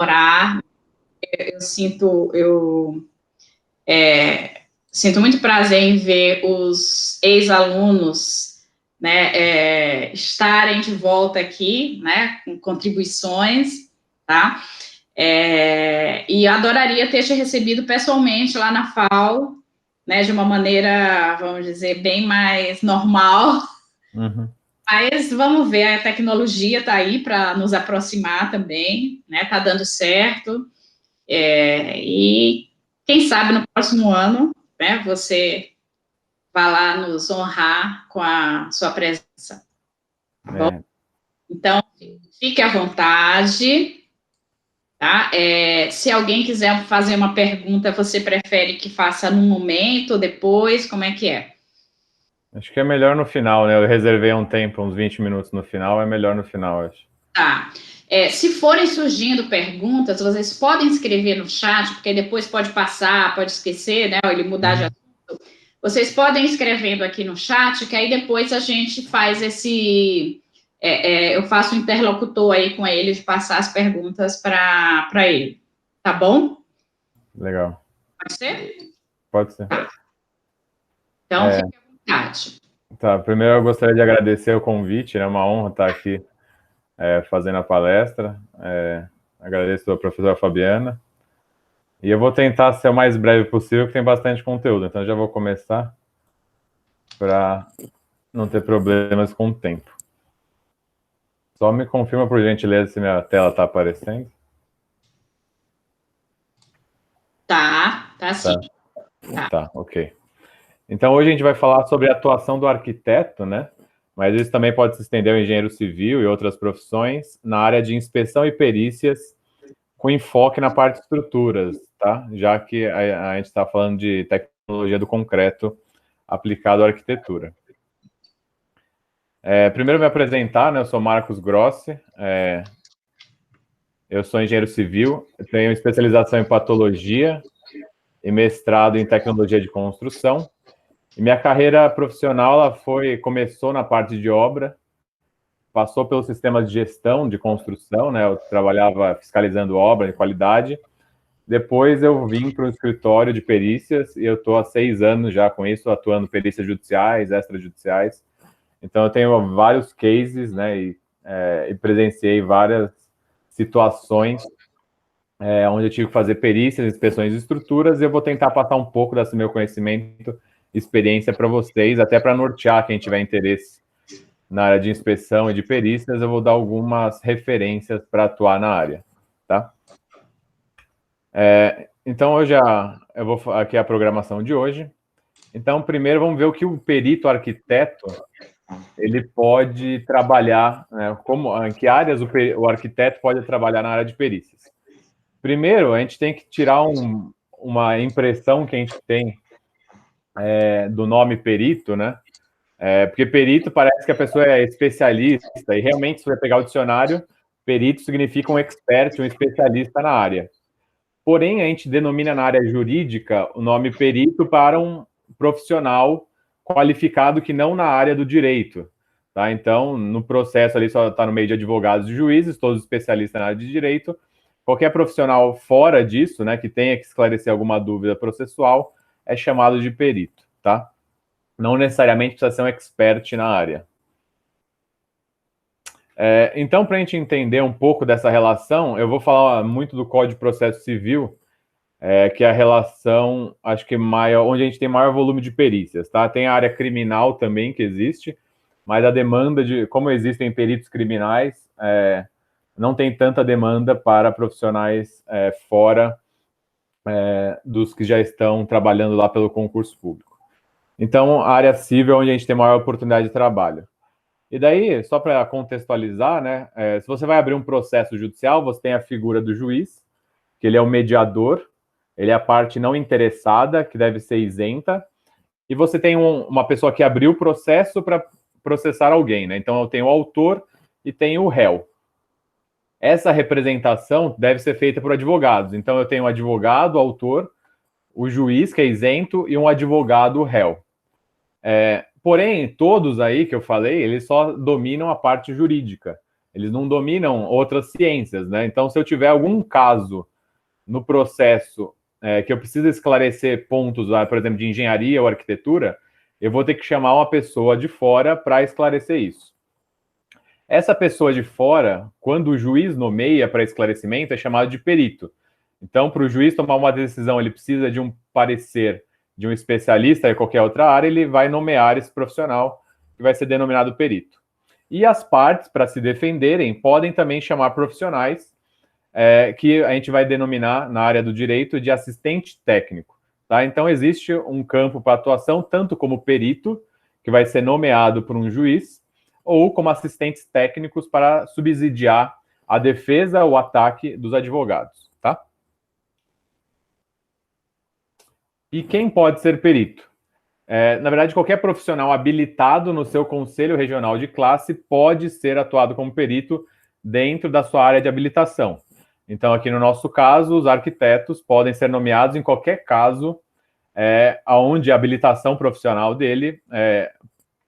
orar. Eu sinto muito prazer em ver os ex-alunos, né, estarem de volta aqui, né, com contribuições, tá? E adoraria ter te recebido pessoalmente lá na FAO, né, de uma maneira, vamos dizer, bem mais normal. Uhum. Mas vamos ver, a tecnologia está aí para nos aproximar também, né? Está dando certo. E quem sabe no próximo ano, né, você vai lá nos honrar com a sua presença. Tá bom? Então, fique à vontade. Tá? Se alguém quiser fazer uma pergunta, você prefere que faça no momento ou depois? Como é que é? Acho que é melhor no final, né? Eu reservei um tempo, uns 20 minutos no final, é melhor no final, acho. Tá. Se forem surgindo perguntas, vocês podem escrever no chat, porque depois pode passar, pode esquecer, né? Ou ele mudar de assunto. Vocês podem ir escrevendo aqui no chat, que aí depois a gente faz eu faço um interlocutor aí com ele de passar as perguntas para ele. Tá bom? Legal. Pode ser? Pode ser. Então, fique à vontade. Tá, primeiro eu gostaria de agradecer o convite, é uma honra estar aqui fazendo a palestra. Agradeço a professora Fabiana. E eu vou tentar ser o mais breve possível, porque tem bastante conteúdo, então já vou começar para não ter problemas com o tempo. Só me confirma, por gentileza, se minha tela está aparecendo. Tá sim. Tá, ok. Então, hoje a gente vai falar sobre a atuação do arquiteto, né? Mas isso também pode se estender ao engenheiro civil e outras profissões na área de inspeção e perícias, com enfoque na parte de estruturas, tá? Já que a gente está falando de tecnologia do concreto aplicado à arquitetura. Primeiro me apresentar, né? Eu sou Marcos Grossi, eu sou engenheiro civil, tenho especialização em patologia e mestrado em tecnologia de construção. E minha carreira profissional começou na parte de obra, passou pelos sistemas de gestão de construção, né? Eu trabalhava fiscalizando obra de qualidade. Depois eu vim para o escritório de perícias e eu estou há 6 anos já com isso, atuando em perícias judiciais, extrajudiciais. Então eu tenho vários cases, né? E presenciei várias situações onde eu tive que fazer perícias, inspeções de estruturas, e eu vou tentar passar um pouco desse meu conhecimento, experiência para vocês, até para nortear quem tiver interesse na área de inspeção e de perícias. Eu vou dar algumas referências para atuar na área, tá? Então, eu vou aqui a programação de hoje. Então, primeiro vamos ver o que o perito arquiteto ele pode trabalhar, né? Em que áreas o arquiteto pode trabalhar na área de perícias. Primeiro, a gente tem que tirar uma impressão que a gente tem do nome perito, né? Porque perito parece que a pessoa é especialista, e realmente, se você pegar o dicionário, perito significa um expert, um especialista na área. Porém, a gente denomina na área jurídica o nome perito para um profissional qualificado que não na área do direito, tá? Então, no processo ali só está no meio de advogados e juízes, todos especialistas na área de direito. Qualquer profissional fora disso, né, que tenha que esclarecer alguma dúvida processual, é chamado de perito, tá? Não necessariamente precisa ser um expert na área. Então, para a gente entender um pouco dessa relação, eu vou falar muito do Código de Processo Civil, que é a relação, acho que maior, onde a gente tem maior volume de perícias, tá? Tem a área criminal também que existe, mas a demanda como existem peritos criminais, não tem tanta demanda para profissionais fora dos que já estão trabalhando lá pelo concurso público. Então, a área civil é onde a gente tem maior oportunidade de trabalho. E daí, só para contextualizar, né, se você vai abrir um processo judicial, você tem a figura do juiz, que ele é o mediador, ele é a parte não interessada, que deve ser isenta, e você tem uma pessoa que abriu o processo para processar alguém, né? Então, eu tenho o autor e tenho o réu. Essa representação deve ser feita por advogados. Então, eu tenho o advogado, o autor, o juiz, que é isento, e um advogado, o réu. Porém, todos aí que eu falei, eles só dominam a parte jurídica. eles não dominam outras ciências, né? Então, se eu tiver algum caso no processo que eu preciso esclarecer pontos, por exemplo, de engenharia ou arquitetura, eu vou ter que chamar uma pessoa de fora para esclarecer isso. Essa pessoa de fora, quando o juiz nomeia para esclarecimento, é chamado de perito. Então, para o juiz tomar uma decisão, ele precisa de um parecer de um especialista em qualquer outra área, ele vai nomear esse profissional, que vai ser denominado perito. E as partes, para se defenderem, podem também chamar profissionais, que a gente vai denominar, na área do direito, de assistente técnico. Tá? Então, existe um campo para atuação, tanto como perito, que vai ser nomeado por um juiz, ou como assistentes técnicos para subsidiar a defesa ou ataque dos advogados. Tá? E quem pode ser perito? Na verdade, qualquer profissional habilitado no seu conselho regional de classe pode ser atuado como perito dentro da sua área de habilitação. Então, aqui no nosso caso, os arquitetos podem ser nomeados em qualquer caso onde a habilitação profissional dele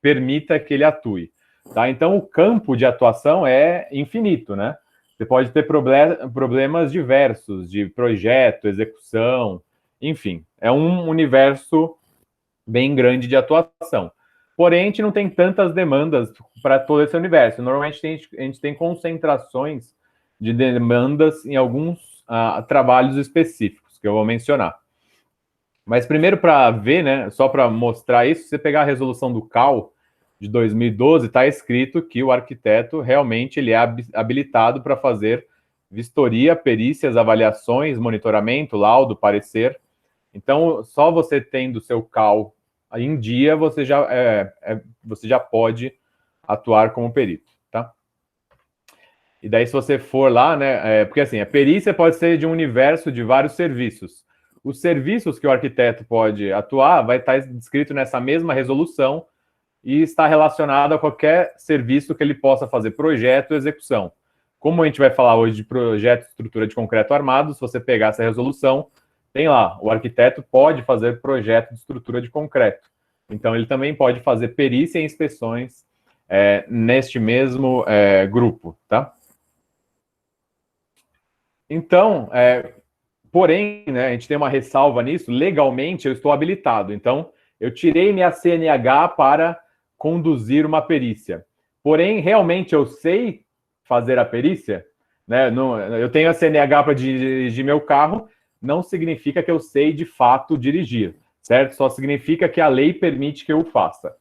permita que ele atue. Tá? Então, o campo de atuação é infinito, né? Você pode ter problemas diversos de projeto, execução, enfim. É um universo bem grande de atuação. Porém, a gente não tem tantas demandas para todo esse universo. Normalmente, a gente tem concentrações de demandas em alguns trabalhos específicos, que eu vou mencionar. Mas primeiro, para ver, né, só para mostrar isso, se você pegar a resolução do CAL de 2012, está escrito que o arquiteto realmente ele é habilitado para fazer vistoria, perícias, avaliações, monitoramento, laudo, parecer. Então, só você tendo o seu CAL em dia, você já pode atuar como perito, tá? E daí, se você for lá, né, porque assim, a perícia pode ser de um universo de vários serviços. Os serviços que o arquiteto pode atuar vai estar descrito nessa mesma resolução e está relacionado a qualquer serviço que ele possa fazer, projeto ou execução. Como a gente vai falar hoje de projeto de estrutura de concreto armado, se você pegar essa resolução, tem lá, o arquiteto pode fazer projeto de estrutura de concreto. Então, ele também pode fazer perícia e inspeções neste mesmo grupo, tá? Então, porém, né, a gente tem uma ressalva nisso, legalmente eu estou habilitado. Então, eu tirei minha CNH para conduzir uma perícia. Porém, realmente eu sei fazer a perícia? Né? Eu tenho a CNH para dirigir meu carro, não significa que eu sei de fato dirigir, certo? Só significa que a lei permite que eu faça.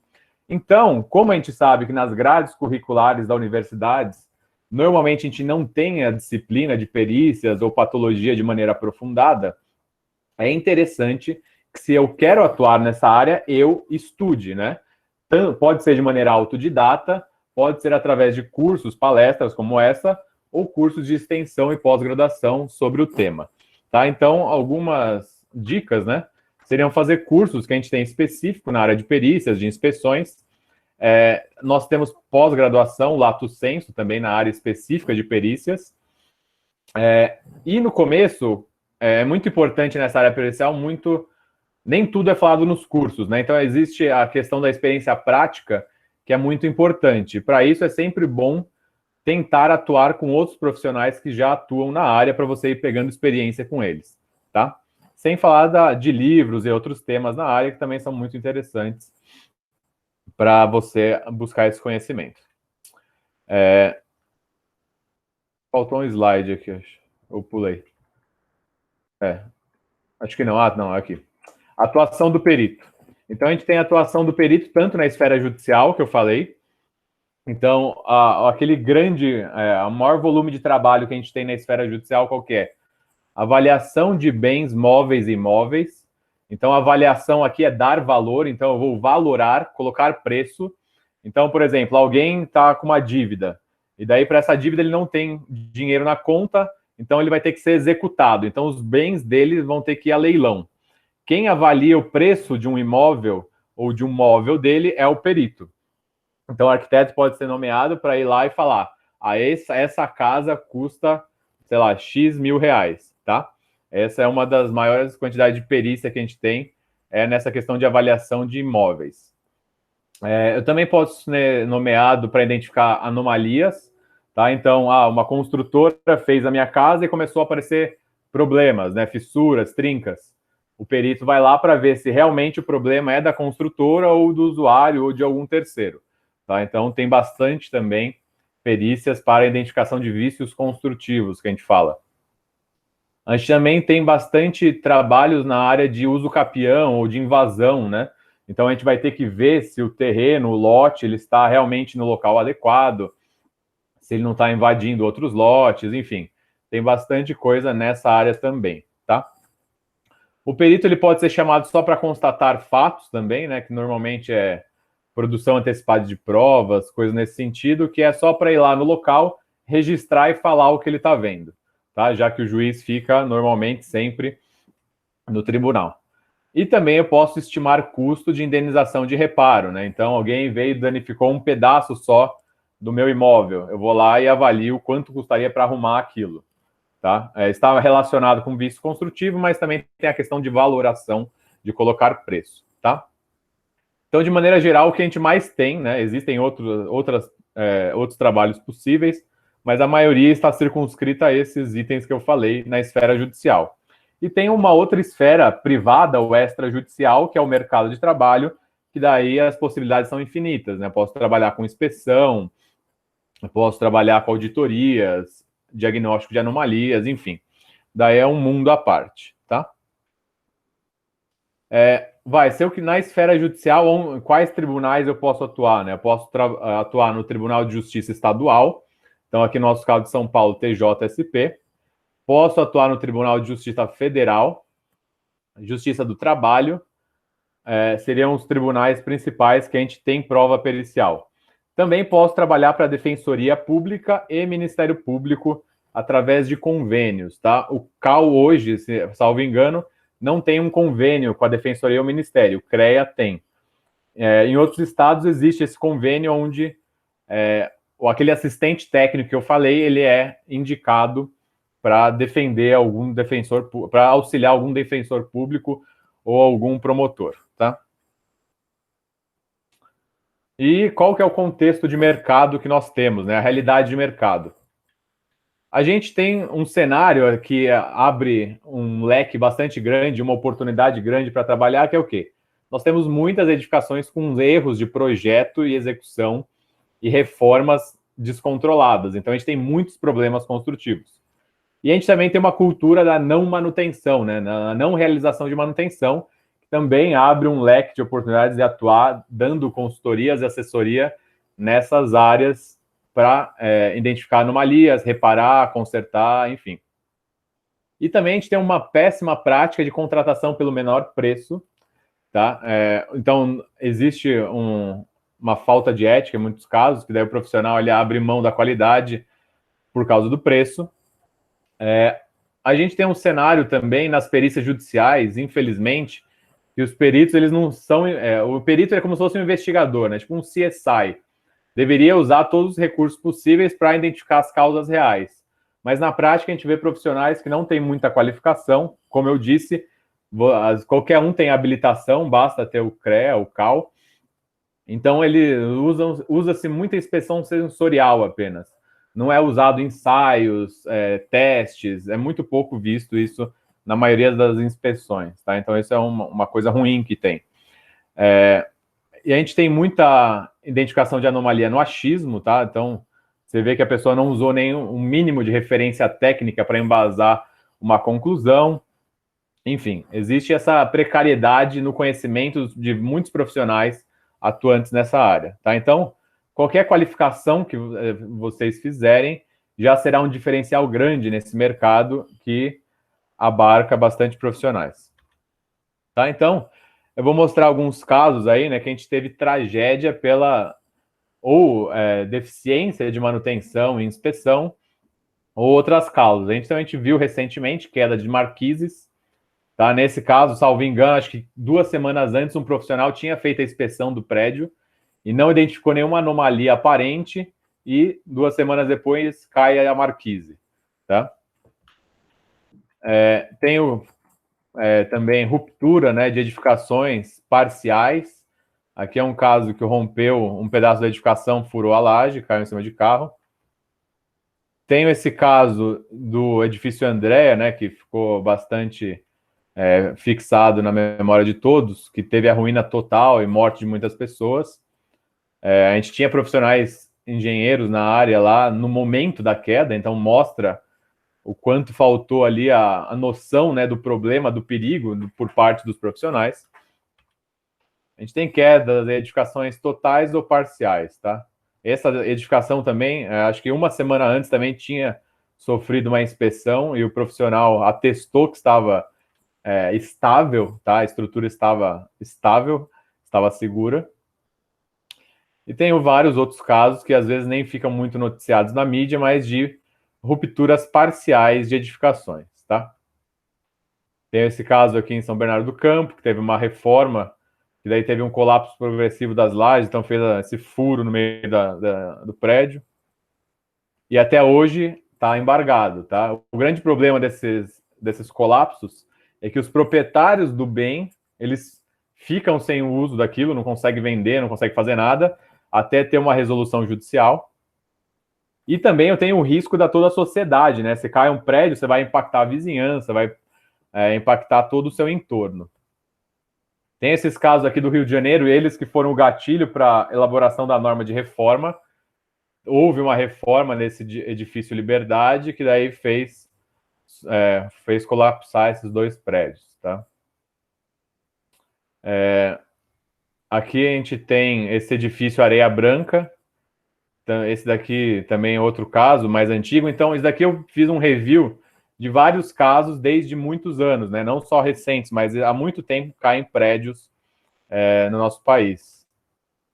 Então, como a gente sabe que nas grades curriculares da universidade, normalmente a gente não tem a disciplina de perícias ou patologia de maneira aprofundada, é interessante que se eu quero atuar nessa área, eu estude, né? Pode ser de maneira autodidata, pode ser através de cursos, palestras como essa, ou cursos de extensão e pós-graduação sobre o tema. Tá? Então, algumas dicas, né? Seriam fazer cursos que a gente tem específico na área de perícias, de inspeções. Nós temos pós-graduação, lato sensu, também na área específica de perícias. E no começo, é muito importante nessa área pericial, nem tudo é falado nos cursos, né? Então, existe a questão da experiência prática, que é muito importante. Para isso, é sempre bom tentar atuar com outros profissionais que já atuam na área para você ir pegando experiência com eles, tá? Sem falar de livros e outros temas na área que também são muito interessantes para você buscar esse conhecimento. Faltou um slide aqui, acho. Eu pulei. Acho que não. Não, aqui. Atuação do perito. Então, a gente tem a atuação do perito tanto na esfera judicial, que eu falei. Então, aquele grande, o maior volume de trabalho que a gente tem na esfera judicial, qual que é? Avaliação de bens móveis e imóveis. Então, a avaliação aqui é dar valor. Então, eu vou valorar, colocar preço. Então, por exemplo, alguém está com uma dívida. E daí, para essa dívida, ele não tem dinheiro na conta. Então, ele vai ter que ser executado. Então, os bens dele vão ter que ir a leilão. Quem avalia o preço de um imóvel ou de um móvel dele é o perito. Então, o arquiteto pode ser nomeado para ir lá e falar: essa casa custa, sei lá, X mil reais, tá? Essa é uma das maiores quantidades de perícia que a gente tem nessa questão de avaliação de imóveis. Eu também posso ser nomeado para identificar anomalias, Tá? Então, uma construtora fez a minha casa e começou a aparecer problemas, né? Fissuras, trincas. O perito vai lá para ver se realmente o problema é da construtora ou do usuário ou de algum terceiro. Tá? Então, tem bastante também perícias para identificação de vícios construtivos, que a gente fala. A gente também tem bastante trabalhos na área de uso capião ou de invasão, né? Então, a gente vai ter que ver se o terreno, o lote, ele está realmente no local adequado, se ele não está invadindo outros lotes, enfim. Tem bastante coisa nessa área também, tá? O perito ele pode ser chamado só para constatar fatos também, né? Que normalmente é produção antecipada de provas, coisas nesse sentido, que é só para ir lá no local, registrar e falar o que ele está vendo, tá? Já que o juiz fica normalmente sempre no tribunal. E também eu posso estimar custo de indenização de reparo, né? Então alguém veio e danificou um pedaço só do meu imóvel. Eu vou lá e avalio quanto custaria para arrumar aquilo. Tá? Estava relacionado com vício construtivo, mas também tem a questão de valoração, de colocar preço. Tá? Então, de maneira geral, o que a gente mais tem, né? Existem outros trabalhos possíveis, mas a maioria está circunscrita a esses itens que eu falei na esfera judicial. E tem uma outra esfera privada ou extrajudicial, que é o mercado de trabalho, que daí as possibilidades são infinitas, né? Eu posso trabalhar com inspeção, eu posso trabalhar com auditorias, diagnóstico de anomalias, enfim. Daí é um mundo à parte, tá? Vai ser o que na esfera judicial, quais tribunais eu posso atuar, né? Eu posso atuar no Tribunal de Justiça Estadual, então aqui no nosso caso de São Paulo, TJSP. Posso atuar no Tribunal de Justiça Federal, Justiça do Trabalho, seriam os tribunais principais que a gente tem prova pericial. Também posso trabalhar para a Defensoria Pública e Ministério Público através de convênios, tá? O CAU hoje, salvo engano, não tem um convênio com a Defensoria ou o Ministério, o CREA tem. Em outros estados existe esse convênio onde aquele assistente técnico que eu falei, ele é indicado para defender algum defensor, para auxiliar algum defensor público ou algum promotor, tá? E qual que é o contexto de mercado que nós temos, né? A realidade de mercado. A gente tem um cenário que abre um leque bastante grande, uma oportunidade grande para trabalhar, que é o quê? Nós temos muitas edificações com erros de projeto e execução e reformas descontroladas. Então, a gente tem muitos problemas construtivos. E a gente também tem uma cultura da não manutenção, né? Na não realização de manutenção, que também abre um leque de oportunidades de atuar, dando consultorias e assessoria nessas áreas para identificar anomalias, reparar, consertar, enfim. E também a gente tem uma péssima prática de contratação pelo menor preço, tá? Então, existe uma falta de ética em muitos casos, que daí o profissional ele abre mão da qualidade por causa do preço. A gente tem um cenário também nas perícias judiciais, infelizmente, que os peritos, eles não são... o perito é como se fosse um investigador, né? Tipo um CSI. Deveria usar todos os recursos possíveis para identificar as causas reais. Mas na prática a gente vê profissionais que não têm muita qualificação, como eu disse, qualquer um tem habilitação, basta ter o CREA, o CAL. Então ele usa-se muita inspeção sensorial apenas. Não é usado ensaios, testes, é muito pouco visto isso na maioria das inspeções, tá? Então isso é uma coisa ruim que tem. E a gente tem muita identificação de anomalia no achismo, tá? Então, você vê que a pessoa não usou nenhum mínimo de referência técnica para embasar uma conclusão. Enfim, existe essa precariedade no conhecimento de muitos profissionais atuantes nessa área, tá? Então, qualquer qualificação que vocês fizerem já será um diferencial grande nesse mercado que abarca bastante profissionais. Tá? Então, eu vou mostrar alguns casos aí, né, que a gente teve tragédia pela deficiência de manutenção e inspeção, ou outras causas. A gente viu recentemente queda de marquises, tá? Nesse caso, salvo engano, acho que 2 semanas antes um profissional tinha feito a inspeção do prédio e não identificou nenhuma anomalia aparente e 2 semanas depois cai a marquise, tá? Tem também ruptura, né, de edificações parciais. Aqui é um caso que rompeu um pedaço da edificação, furou a laje, caiu em cima de carro. tenho esse caso do edifício Andréa, né, que ficou bastante fixado na memória de todos, que teve a ruína total e morte de muitas pessoas. A gente tinha profissionais engenheiros na área lá no momento da queda, então mostra o quanto faltou ali a noção, né, do problema, do perigo por parte dos profissionais. A gente tem quedas de edificações totais ou parciais, tá? Essa edificação também, acho que uma semana antes também tinha sofrido uma inspeção e o profissional atestou que estava estável, tá? A estrutura estava estável, estava segura. E tenho vários outros casos que às vezes nem ficam muito noticiados na mídia, mas de rupturas parciais de edificações, tá? Tem esse caso aqui em São Bernardo do Campo, que teve uma reforma, que daí teve um colapso progressivo das lajes, então fez esse furo no meio do prédio. E até hoje está embargado, tá? O grande problema desses colapsos é que os proprietários do bem, eles ficam sem o uso daquilo, não conseguem vender, não conseguem fazer nada, até ter uma resolução judicial. E também eu tenho o risco da toda a sociedade, né? Se cai um prédio, você vai impactar a vizinhança, vai impactar todo o seu entorno. Tem esses casos aqui do Rio de Janeiro, eles que foram o gatilho para a elaboração da norma de reforma. Houve uma reforma nesse edifício Liberdade, que daí fez colapsar esses dois prédios, tá? Aqui a gente tem esse edifício Areia Branca. Então, esse daqui também é outro caso, mais antigo. Então, esse daqui eu fiz um review de vários casos desde muitos anos, né? Não só recentes, mas há muito tempo caem prédios no nosso país.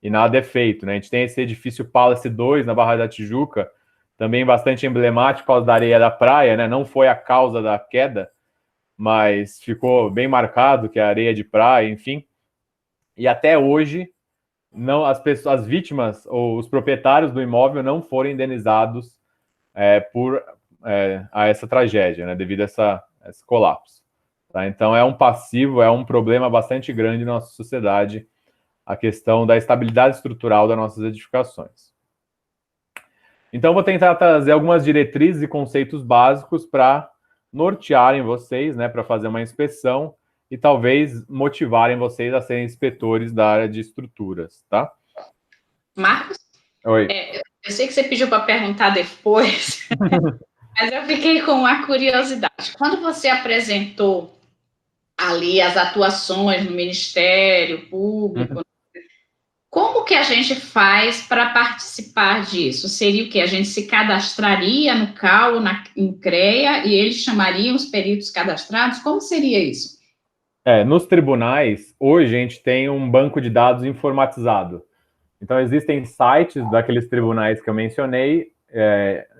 E nada é feito, né? A gente tem esse edifício Palace 2 na Barra da Tijuca, também bastante emblemático por causa da areia da praia, né? Não foi a causa da queda, mas ficou bem marcado que é areia de praia, enfim. E até hoje, não, as vítimas ou os proprietários do imóvel não foram indenizados a essa tragédia, né? Devido a esse colapso. Tá? Então é um passivo, é um problema bastante grande na nossa sociedade, a questão da estabilidade estrutural das nossas edificações. Então, vou tentar trazer algumas diretrizes e conceitos básicos para nortearem vocês, né, para fazer uma inspeção e talvez motivarem vocês a serem inspetores da área de estruturas, tá? Marcos? Oi. Eu sei que você pediu para perguntar depois, mas eu fiquei com uma curiosidade. Quando você apresentou ali as atuações no Ministério Público, como que a gente faz para participar disso? Seria o que? A gente se cadastraria no CAU ou em CREA e eles chamariam os peritos cadastrados? Como seria isso? Nos tribunais, hoje a gente tem um banco de dados informatizado. Então, existem sites daqueles tribunais que eu mencionei,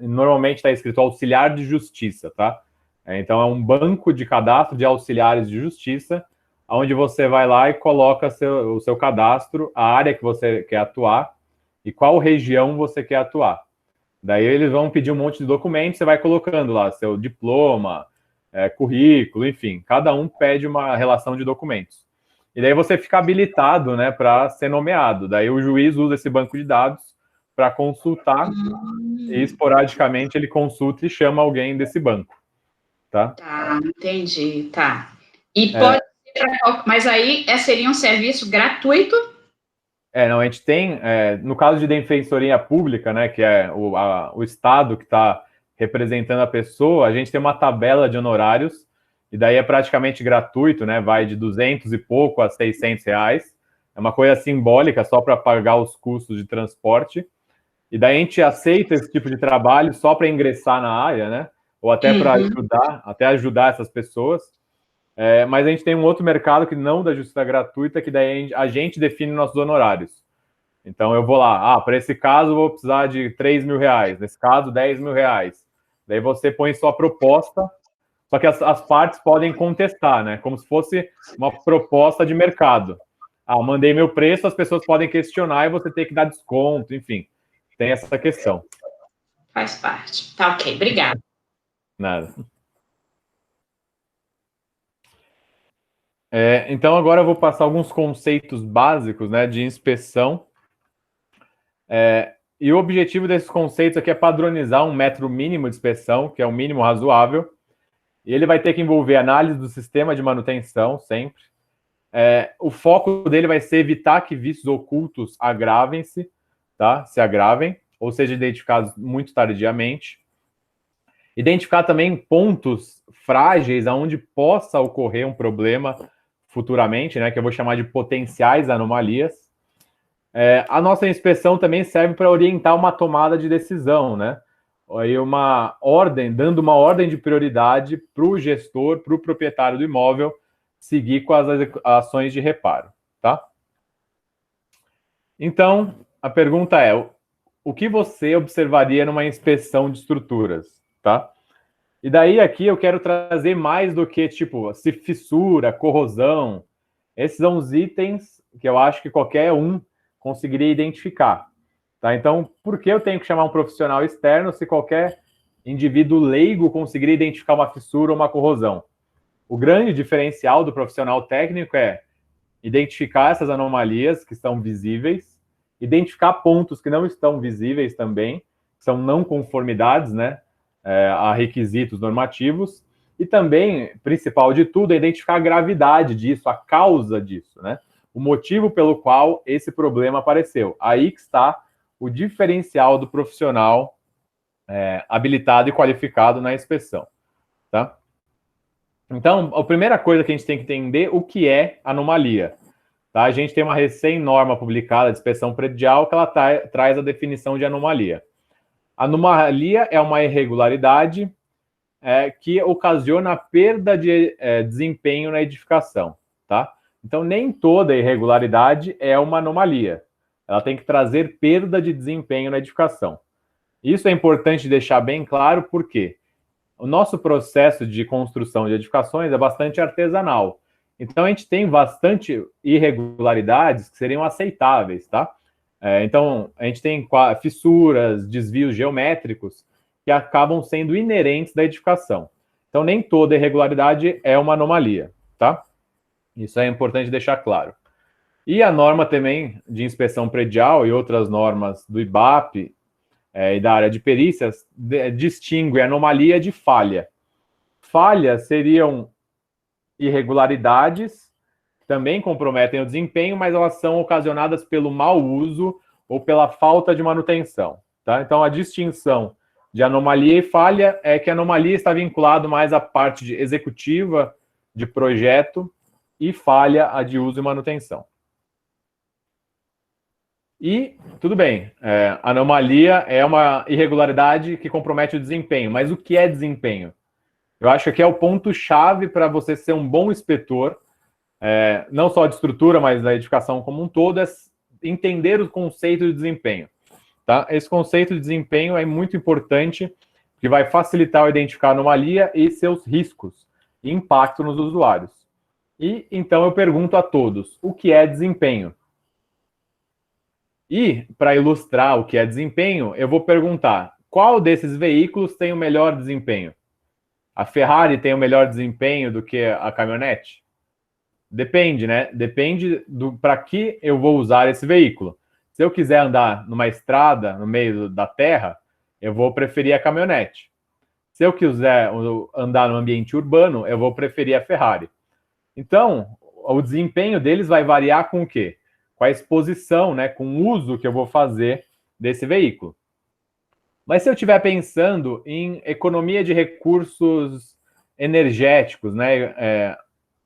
normalmente está escrito auxiliar de justiça, tá? Então, é um banco de cadastro de auxiliares de justiça, onde você vai lá e coloca o seu cadastro, a área que você quer atuar e qual região você quer atuar. Daí eles vão pedir um monte de documentos, você vai colocando lá seu diploma, currículo, enfim, cada um pede uma relação de documentos. E daí você fica habilitado, né, para ser nomeado. Daí o juiz usa esse banco de dados para consultar e esporadicamente ele consulta e chama alguém desse banco, tá? Tá, entendi, tá. E pode ser mas aí seria um serviço gratuito? Não, a gente tem, no caso de defensoria pública, né, que é o Estado que está representando a pessoa, a gente tem uma tabela de honorários, e daí é praticamente gratuito, né, vai de 200 e pouco a 600 reais, é uma coisa simbólica, só para pagar os custos de transporte, e daí a gente aceita esse tipo de trabalho só para ingressar na área, né, ou até para ajudar essas pessoas. Mas a gente tem um outro mercado que não da justiça gratuita, que daí a gente define nossos honorários. Então eu vou lá, para esse caso eu vou precisar de 3 mil reais, nesse caso 10 mil reais. Daí você põe sua proposta, só que as partes podem contestar, né? Como se fosse uma proposta de mercado. Mandei meu preço, as pessoas podem questionar e você tem que dar desconto, enfim. Tem essa questão. Faz parte. Tá ok, obrigada. Nada. Então, agora eu vou passar alguns conceitos básicos, né, de inspeção. E o objetivo desses conceitos aqui é padronizar um método mínimo de inspeção, que é um mínimo razoável, e ele vai ter que envolver análise do sistema de manutenção, sempre. O foco dele vai ser evitar que vícios ocultos agravem-se, tá? Se agravem, ou sejam identificados muito tardiamente. Identificar também pontos frágeis aonde possa ocorrer um problema futuramente, né? Que eu vou chamar de potenciais anomalias. A nossa inspeção também serve para orientar uma tomada de decisão, né? Aí dando uma ordem de prioridade para o gestor, para o proprietário do imóvel, seguir com as ações de reparo, tá? Então, a pergunta é, o que você observaria numa inspeção de estruturas, tá? E daí aqui eu quero trazer mais do que, tipo, se fissura, corrosão. Esses são os itens que eu acho que qualquer um conseguiria identificar, tá? Então, por que eu tenho que chamar um profissional externo se qualquer indivíduo leigo conseguiria identificar uma fissura ou uma corrosão? O grande diferencial do profissional técnico é identificar essas anomalias que estão visíveis, identificar pontos que não estão visíveis também, que são não conformidades, né, a requisitos normativos, e também, principal de tudo, é identificar a gravidade disso, a causa disso, né? O motivo pelo qual esse problema apareceu. Aí que está o diferencial do profissional habilitado e qualificado na inspeção, tá? Então, a primeira coisa que a gente tem que entender o que é anomalia. Tá? A gente tem uma recém-norma publicada de inspeção predial que ela traz a definição de anomalia. Anomalia é uma irregularidade que ocasiona a perda de desempenho na edificação. Tá? Então, nem toda irregularidade é uma anomalia. Ela tem que trazer perda de desempenho na edificação. Isso é importante deixar bem claro, porque o nosso processo de construção de edificações é bastante artesanal. Então, a gente tem bastante irregularidades que seriam aceitáveis, tá? Então, a gente tem fissuras, desvios geométricos que acabam sendo inerentes da edificação. Então, nem toda irregularidade é uma anomalia, tá? Isso é importante deixar claro. E a norma também de inspeção predial e outras normas do IBAP e da área de perícias distingue anomalia de falha. Falhas seriam irregularidades, também comprometem o desempenho, mas elas são ocasionadas pelo mau uso ou pela falta de manutenção. Tá? Então, a distinção de anomalia e falha é que a anomalia está vinculado mais à parte de executiva de projeto e falha a de uso e manutenção. E, tudo bem, anomalia é uma irregularidade que compromete o desempenho, mas o que é desempenho? Eu acho que é o ponto-chave para você ser um bom inspetor, não só de estrutura, mas da edificação como um todo, é entender o conceito de desempenho. Tá? Esse conceito de desempenho é muito importante, que vai facilitar o identificar a anomalia e seus riscos e impacto nos usuários. E, então, eu pergunto a todos, o que é desempenho? E, para ilustrar o que é desempenho, eu vou perguntar, qual desses veículos tem o melhor desempenho? A Ferrari tem o melhor desempenho do que a caminhonete? Depende, né? Depende para que eu vou usar esse veículo. Se eu quiser andar numa estrada, no meio da terra, eu vou preferir a caminhonete. Se eu quiser andar no ambiente urbano, eu vou preferir a Ferrari. Então, o desempenho deles vai variar com o quê? Com a exposição, né? Com o uso que eu vou fazer desse veículo. Mas se eu estiver pensando em economia de recursos energéticos, né?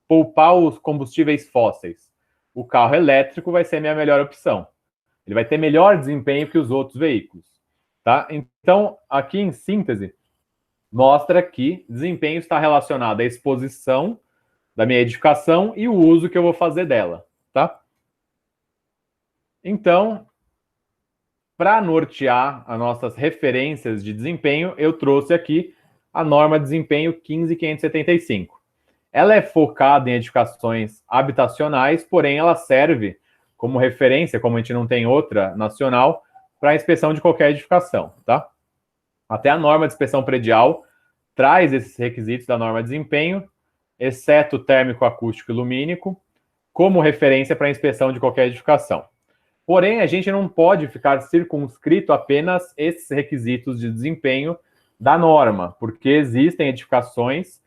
Poupar os combustíveis fósseis, o carro elétrico vai ser a minha melhor opção. Ele vai ter melhor desempenho que os outros veículos. Tá? Então, aqui em síntese, mostra que desempenho está relacionado à exposição da minha edificação e o uso que eu vou fazer dela. Tá? Então, para nortear as nossas referências de desempenho, eu trouxe aqui a norma de desempenho 15575. Ela é focada em edificações habitacionais, porém ela serve como referência, como a gente não tem outra nacional, para a inspeção de qualquer edificação, tá? Até a norma de inspeção predial traz esses requisitos da norma de desempenho, exceto térmico, acústico e lumínico, como referência para a inspeção de qualquer edificação. Porém, a gente não pode ficar circunscrito apenas esses requisitos de desempenho da norma, porque existem edificações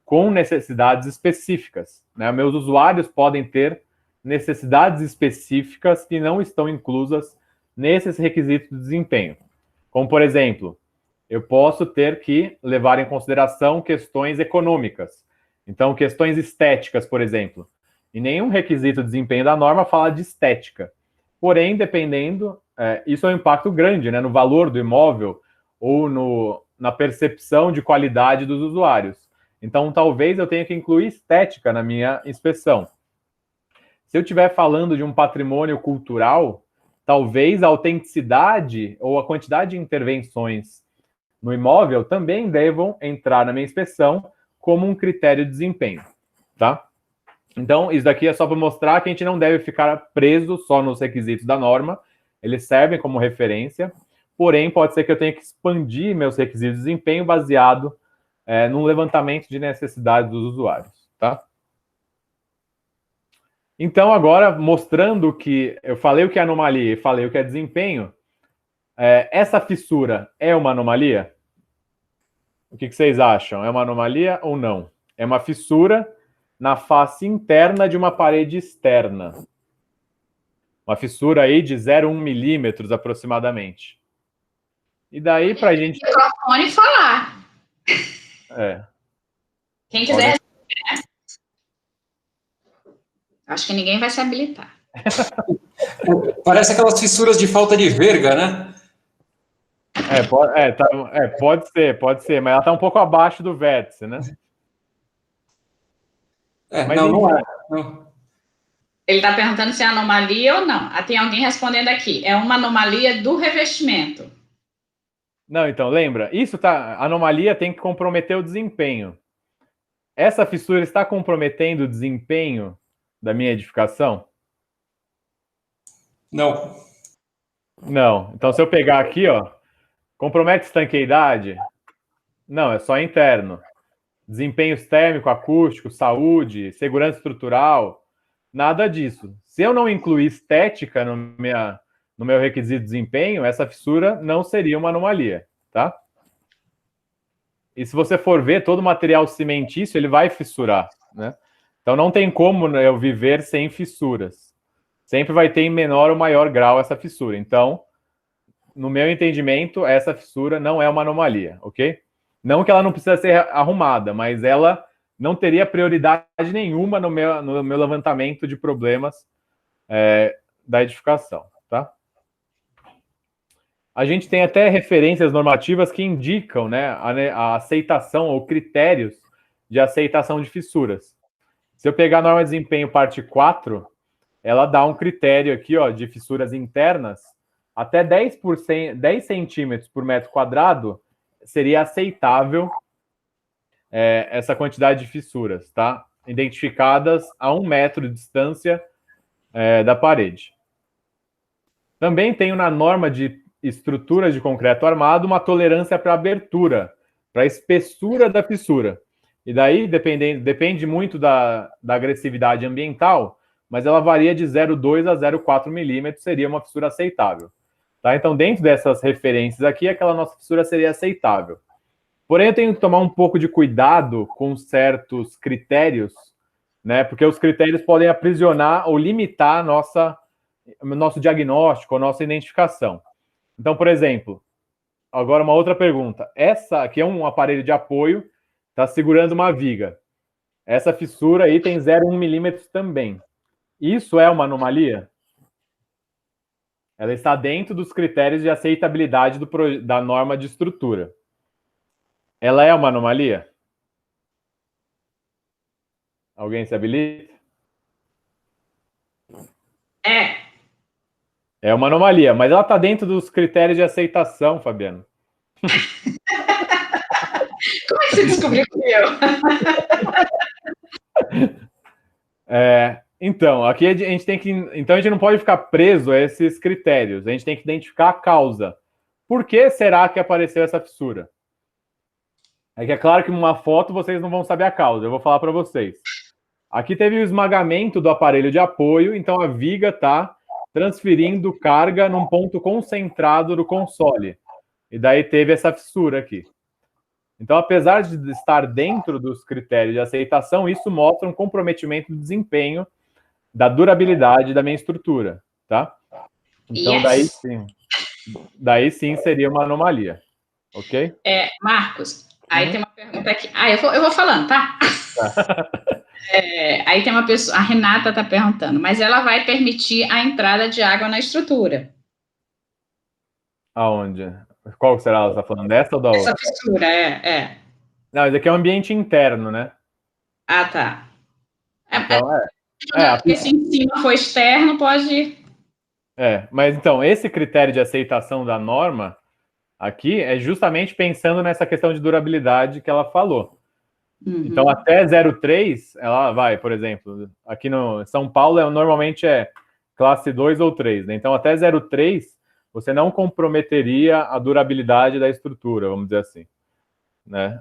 com necessidades específicas, né? Meus usuários podem ter necessidades específicas que não estão inclusas nesses requisitos de desempenho. Como, por exemplo, eu posso ter que levar em consideração questões econômicas. Então, questões estéticas, por exemplo. E nenhum requisito de desempenho da norma fala de estética. Porém, dependendo, isso é um impacto grande, né, no valor do imóvel ou na percepção de qualidade dos usuários. Então, talvez eu tenha que incluir estética na minha inspeção. Se eu estiver falando de um patrimônio cultural, talvez a autenticidade ou a quantidade de intervenções no imóvel também devam entrar na minha inspeção como um critério de desempenho, tá? Então, isso daqui é só para mostrar que a gente não deve ficar preso só nos requisitos da norma, eles servem como referência, porém, pode ser que eu tenha que expandir meus requisitos de desempenho baseado num levantamento de necessidades dos usuários, tá? Então, agora, mostrando que eu falei o que é anomalia e falei o que é desempenho, essa fissura é uma anomalia? O que vocês acham? É uma anomalia ou não? É uma fissura na face interna de uma parede externa. Uma fissura aí de 0,1 milímetros aproximadamente. E daí, para a gente... Microfone falar. Quem quiser responder, né? Acho que ninguém vai se habilitar. Parece aquelas fissuras de falta de verga, né? Pode ser, mas ela está um pouco abaixo do vértice, né? Mas não é. Não. Ele está perguntando se é anomalia ou não. Tem alguém respondendo aqui. É uma anomalia do revestimento. Não, então, lembra? Anomalia tem que comprometer o desempenho. Essa fissura está comprometendo o desempenho da minha edificação? Não. Não. Então, se eu pegar aqui, ó, compromete estanqueidade? Não, é só interno. Desempenhos térmico, acústico, saúde, segurança estrutural, nada disso. Se eu não incluir estética no meu requisito de desempenho, essa fissura não seria uma anomalia, tá? E se você for ver, todo material cimentício, ele vai fissurar, né? Então não tem como eu viver sem fissuras. Sempre vai ter em menor ou maior grau essa fissura. Então, no meu entendimento, essa fissura não é uma anomalia, ok? Não que ela não precisa ser arrumada, mas ela não teria prioridade nenhuma no meu levantamento de problemas da edificação, tá? A gente tem até referências normativas que indicam, né, a aceitação ou critérios de aceitação de fissuras. Se eu pegar a norma de desempenho parte 4, ela dá um critério aqui, ó, de fissuras internas, até 10 centímetros por metro quadrado seria aceitável essa quantidade de fissuras, tá? Identificadas a 1 metro de distância da parede. Também tenho na norma de estruturas de concreto armado uma tolerância para abertura, para a espessura da fissura. E daí depende muito da agressividade ambiental, mas ela varia de 0,2 a 0,4 milímetros, seria uma fissura aceitável. Tá? Então, dentro dessas referências aqui, aquela nossa fissura seria aceitável. Porém, eu tenho que tomar um pouco de cuidado com certos critérios, né? Porque os critérios podem aprisionar ou limitar nosso diagnóstico, a nossa identificação. Então, por exemplo, agora uma outra pergunta. Essa aqui é um aparelho de apoio, está segurando uma viga. Essa fissura aí tem 0,1 milímetros também. Isso é uma anomalia? Ela está dentro dos critérios de aceitabilidade da norma de estrutura. Ela é uma anomalia? Alguém se habilita? É uma anomalia, mas ela está dentro dos critérios de aceitação, Fabiano. Como é que você descobriu que eu? Então, aqui a gente tem que. Então, a gente não pode ficar preso a esses critérios. A gente tem que identificar a causa. Por que será que apareceu essa fissura? É que é claro que numa foto vocês não vão saber a causa. Eu vou falar para vocês. Aqui teve o esmagamento do aparelho de apoio, então a viga está transferindo carga num ponto concentrado do console. E daí teve essa fissura aqui. Então, apesar de estar dentro dos critérios de aceitação, isso mostra um comprometimento do desempenho, da durabilidade da minha estrutura, tá? Então, daí sim seria uma anomalia, ok? Marcos, aí tem uma pergunta aqui. Eu vou falando, tá? Aí tem uma pessoa, a Renata está perguntando, mas ela vai permitir a entrada de água na estrutura. Aonde? Qual será ela está falando? Dessa ou da outra? Essa fissura, Não, isso aqui é um ambiente interno, né? Ah, tá. Então, porque se em cima for externo, pode... mas então, esse critério de aceitação da norma aqui é justamente pensando nessa questão de durabilidade que ela falou. Então, até 0,3, ela vai, por exemplo, aqui no São Paulo, normalmente é classe 2 ou 3, né? Então, até 0,3, você não comprometeria a durabilidade da estrutura, vamos dizer assim, né?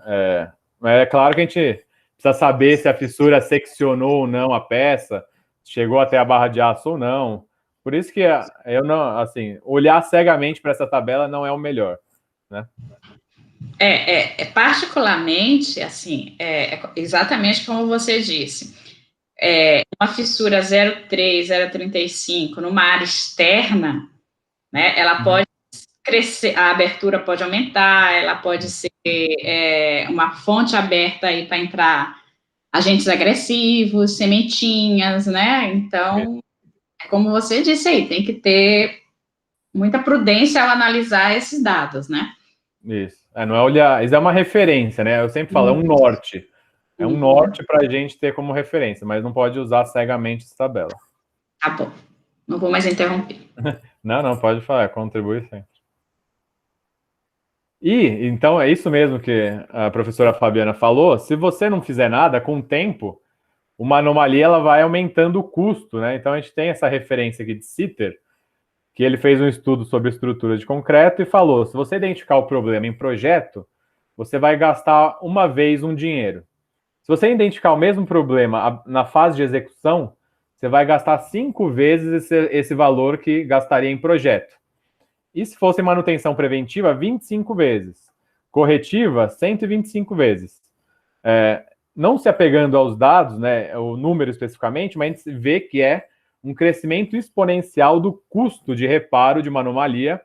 Mas é claro que a gente precisa saber se a fissura seccionou ou não a peça, chegou até a barra de aço ou não. Por isso que eu não, assim, olhar cegamente para essa tabela não é o melhor, né? Particularmente, assim, exatamente como você disse, uma fissura 0,3, 0,35 numa área externa, né, ela pode crescer, a abertura pode aumentar, ela pode ser uma fonte aberta aí para entrar agentes agressivos, sementinhas, né, então, como você disse aí, tem que ter muita prudência ao analisar esses dados, né? Isso. Não é olhar, isso é uma referência, né? Eu sempre falo, é um norte. É um norte para a gente ter como referência, mas não pode usar cegamente essa tabela. Tá bom. Não vou mais interromper. Não, pode falar, contribui sempre. E, então, é isso mesmo que a professora Fabiana falou, se você não fizer nada, com o tempo, uma anomalia ela vai aumentando o custo, né? Então, a gente tem essa referência aqui de Sitter, que ele fez um estudo sobre estrutura de concreto e falou, se você identificar o problema em projeto, você vai gastar uma vez um dinheiro. Se você identificar o mesmo problema na fase de execução, você vai gastar 5 vezes esse valor que gastaria em projeto. E se fosse manutenção preventiva, 25 vezes. Corretiva, 125 vezes. Não se apegando aos dados, né, o número especificamente, mas a gente vê que é um crescimento exponencial do custo de reparo de uma anomalia,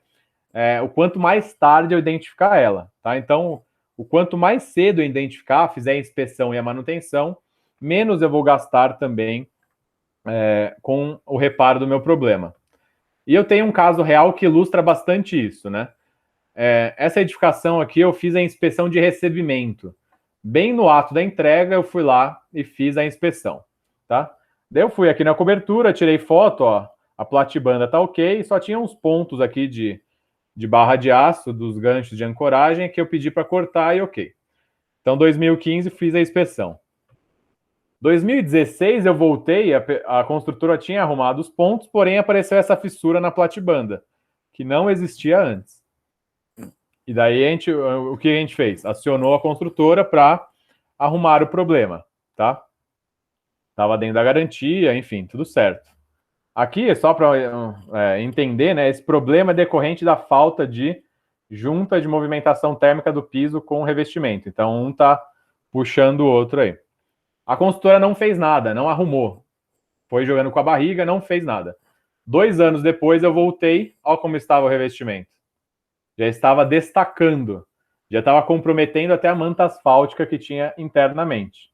o quanto mais tarde eu identificar ela. Tá? Então, o quanto mais cedo eu identificar, fizer a inspeção e a manutenção, menos eu vou gastar também com o reparo do meu problema. E eu tenho um caso real que ilustra bastante isso, né? Essa edificação aqui eu fiz a inspeção de recebimento. Bem no ato da entrega, eu fui lá e fiz a inspeção, tá? Daí eu fui aqui na cobertura, tirei foto, ó, a platibanda tá ok, só tinha uns pontos aqui de barra de aço dos ganchos de ancoragem que eu pedi para cortar e ok. Então, 2015, fiz a inspeção. 2016, eu voltei, a construtora tinha arrumado os pontos, porém apareceu essa fissura na platibanda, que não existia antes. E daí, o que a gente fez? Acionou a construtora para arrumar o problema, tá? Estava dentro da garantia, enfim, tudo certo. Aqui, só para entender, né, esse problema é decorrente da falta de junta de movimentação térmica do piso com o revestimento. Então, um está puxando o outro aí. A consultora não fez nada, não arrumou. Foi jogando com a barriga, não fez nada. 2 anos depois, eu voltei, olha como estava o revestimento. Já estava destacando, já estava comprometendo até a manta asfáltica que tinha internamente.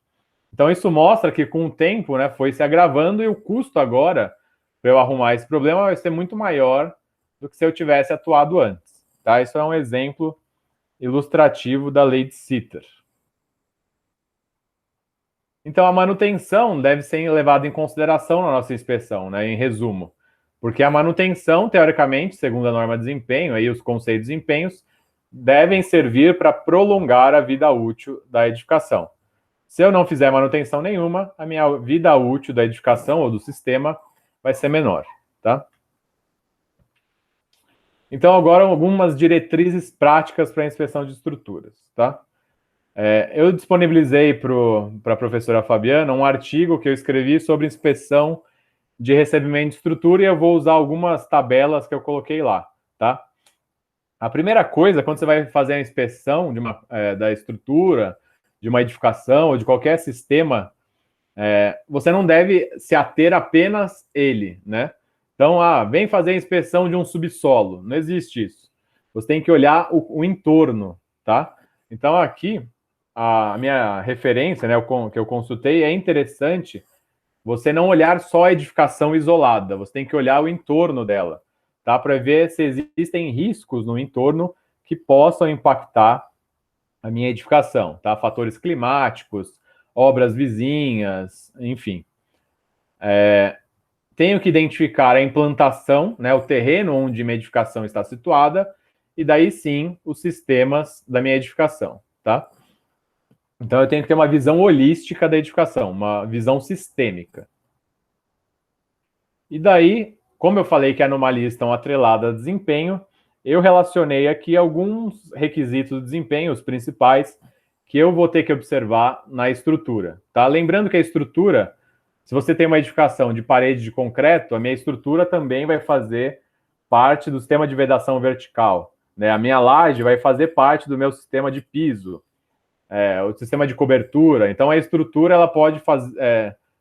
Então, isso mostra que, com o tempo, né, foi se agravando e o custo agora, para eu arrumar esse problema, vai ser muito maior do que se eu tivesse atuado antes. Tá? Isso é um exemplo ilustrativo da lei de Sitter. Então, a manutenção deve ser levada em consideração na nossa inspeção, né, em resumo. Porque a manutenção, teoricamente, segundo a norma de desempenho, aí os conceitos de desempenhos, devem servir para prolongar a vida útil da edificação. Se eu não fizer manutenção nenhuma, a minha vida útil da edificação ou do sistema vai ser menor, tá? Então, agora, algumas diretrizes práticas para a inspeção de estruturas, tá? Eu disponibilizei para a professora Fabiana um artigo que eu escrevi sobre inspeção de recebimento de estrutura e eu vou usar algumas tabelas que eu coloquei lá, tá? A primeira coisa, quando você vai fazer a inspeção da estrutura, de uma edificação ou de qualquer sistema, você não deve se ater apenas ele, né? Então, vem fazer a inspeção de um subsolo. Não existe isso. Você tem que olhar o entorno, tá? Então, aqui, a minha referência, né, que eu consultei, é interessante você não olhar só a edificação isolada, você tem que olhar o entorno dela, tá? Para ver se existem riscos no entorno que possam impactar a minha edificação, tá? Fatores climáticos, obras vizinhas, enfim. Tenho que identificar a implantação, né, o terreno onde minha edificação está situada, e daí sim os sistemas da minha edificação, tá? Então eu tenho que ter uma visão holística da edificação, uma visão sistêmica. E daí, como eu falei que anomalias estão atreladas a desempenho, eu relacionei aqui alguns requisitos de desempenho, os principais, que eu vou ter que observar na estrutura, tá? Lembrando que a estrutura, se você tem uma edificação de parede de concreto, a minha estrutura também vai fazer parte do sistema de vedação vertical, né? A minha laje vai fazer parte do meu sistema de piso, o sistema de cobertura. Então, a estrutura ela pode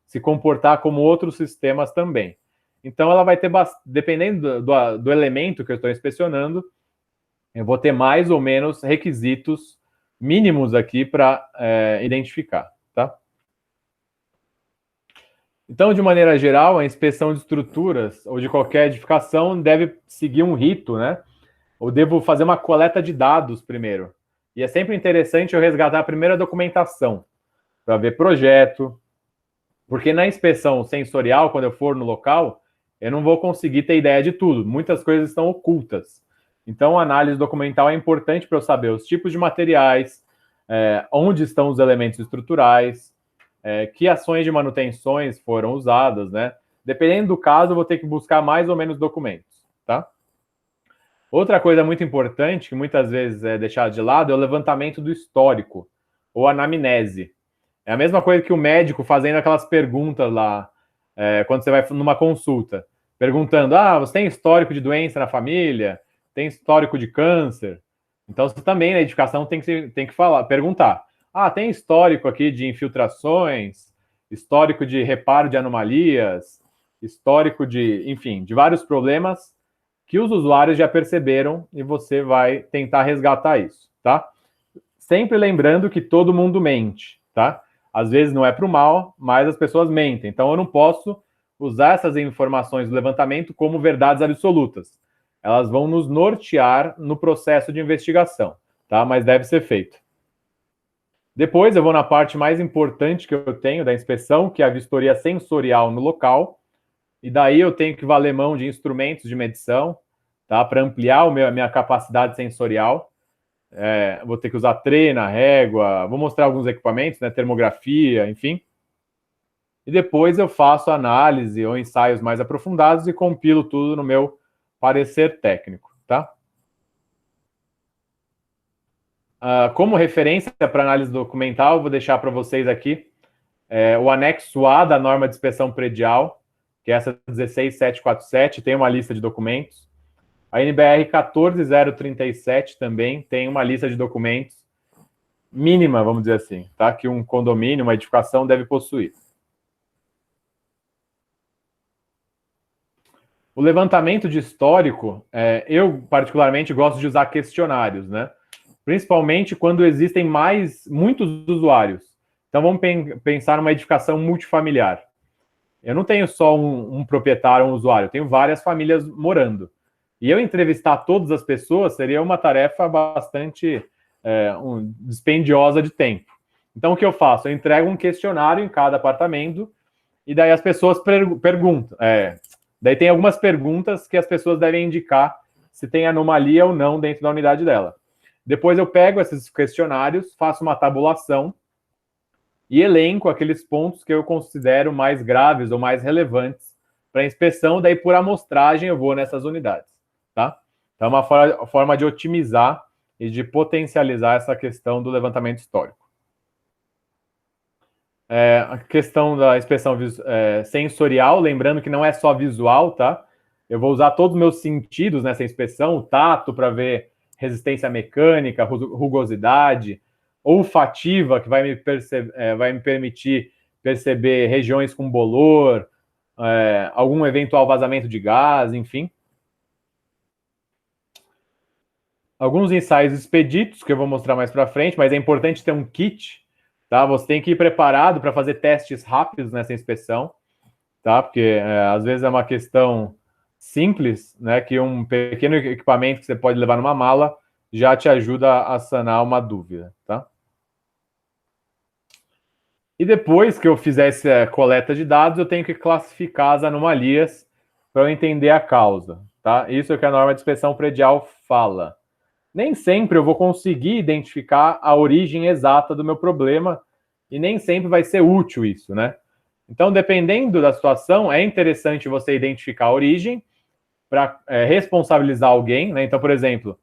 se comportar como outros sistemas também. Então, ela vai ter, dependendo do elemento que eu estou inspecionando, eu vou ter mais ou menos requisitos mínimos aqui para identificar, tá? Então, de maneira geral, a inspeção de estruturas ou de qualquer edificação deve seguir um rito, né? Eu devo fazer uma coleta de dados primeiro. E é sempre interessante eu resgatar a primeira documentação, para ver projeto, porque na inspeção sensorial, quando eu for no local, eu não vou conseguir ter ideia de tudo. Muitas coisas estão ocultas. Então, a análise documental é importante para eu saber os tipos de materiais, onde estão os elementos estruturais, que ações de manutenções foram usadas, né? Dependendo do caso, eu vou ter que buscar mais ou menos documentos, tá? Outra coisa muito importante, que muitas vezes é deixada de lado, é o levantamento do histórico, ou anamnese. É a mesma coisa que o médico fazendo aquelas perguntas lá, quando você vai numa consulta, perguntando, você tem histórico de doença na família? Tem histórico de câncer? Então, você também, na edificação, tem que perguntar. Tem histórico aqui de infiltrações, histórico de reparo de anomalias, histórico enfim, de vários problemas que os usuários já perceberam e você vai tentar resgatar isso, tá? Sempre lembrando que todo mundo mente, tá? Às vezes não é para o mal, mas as pessoas mentem. Então eu não posso usar essas informações do levantamento como verdades absolutas. Elas vão nos nortear no processo de investigação, tá? Mas deve ser feito. Depois eu vou na parte mais importante que eu tenho da inspeção, que é a vistoria sensorial no local. E daí eu tenho que valer mão de instrumentos de medição, tá? Para ampliar a minha capacidade sensorial. Vou ter que usar trena, régua, vou mostrar alguns equipamentos, né? Termografia, enfim. E depois eu faço análise ou ensaios mais aprofundados e compilo tudo no meu parecer técnico, tá? Como referência para análise documental, vou deixar para vocês aqui o anexo A da norma de inspeção predial, que é essa 16747, tem uma lista de documentos. A NBR 14037 também tem uma lista de documentos mínima, vamos dizer assim, tá? Que um condomínio, uma edificação deve possuir. O levantamento de histórico, eu particularmente gosto de usar questionários, né? Principalmente quando existem muitos usuários. Então vamos pensar numa edificação multifamiliar. Eu não tenho só um proprietário, um usuário, eu tenho várias famílias morando. E eu entrevistar todas as pessoas seria uma tarefa bastante dispendiosa de tempo. Então, o que eu faço? Eu entrego um questionário em cada apartamento e daí as pessoas perguntam. Daí tem algumas perguntas que as pessoas devem indicar se tem anomalia ou não dentro da unidade dela. Depois eu pego esses questionários, faço uma tabulação e elenco aqueles pontos que eu considero mais graves ou mais relevantes para inspeção, daí por amostragem eu vou nessas unidades, tá? Então é uma forma de otimizar e de potencializar essa questão do levantamento histórico. A questão da inspeção sensorial, lembrando que não é só visual, tá? Eu vou usar todos os meus sentidos nessa inspeção, o tato para ver resistência mecânica, rugosidade, olfativa, que vai me permitir perceber regiões com bolor, algum eventual vazamento de gás, enfim. Alguns ensaios expeditos, que eu vou mostrar mais para frente, mas é importante ter um kit, tá? Você tem que ir preparado para fazer testes rápidos nessa inspeção, tá? Porque às vezes é uma questão simples, né? Que um pequeno equipamento que você pode levar numa mala já te ajuda a sanar uma dúvida, tá? E depois que eu fizer essa coleta de dados, eu tenho que classificar as anomalias para eu entender a causa, tá? Isso é o que a norma de inspeção predial fala. Nem sempre eu vou conseguir identificar a origem exata do meu problema e nem sempre vai ser útil isso, né? Então, dependendo da situação, é interessante você identificar a origem para responsabilizar alguém, né? Então, por exemplo,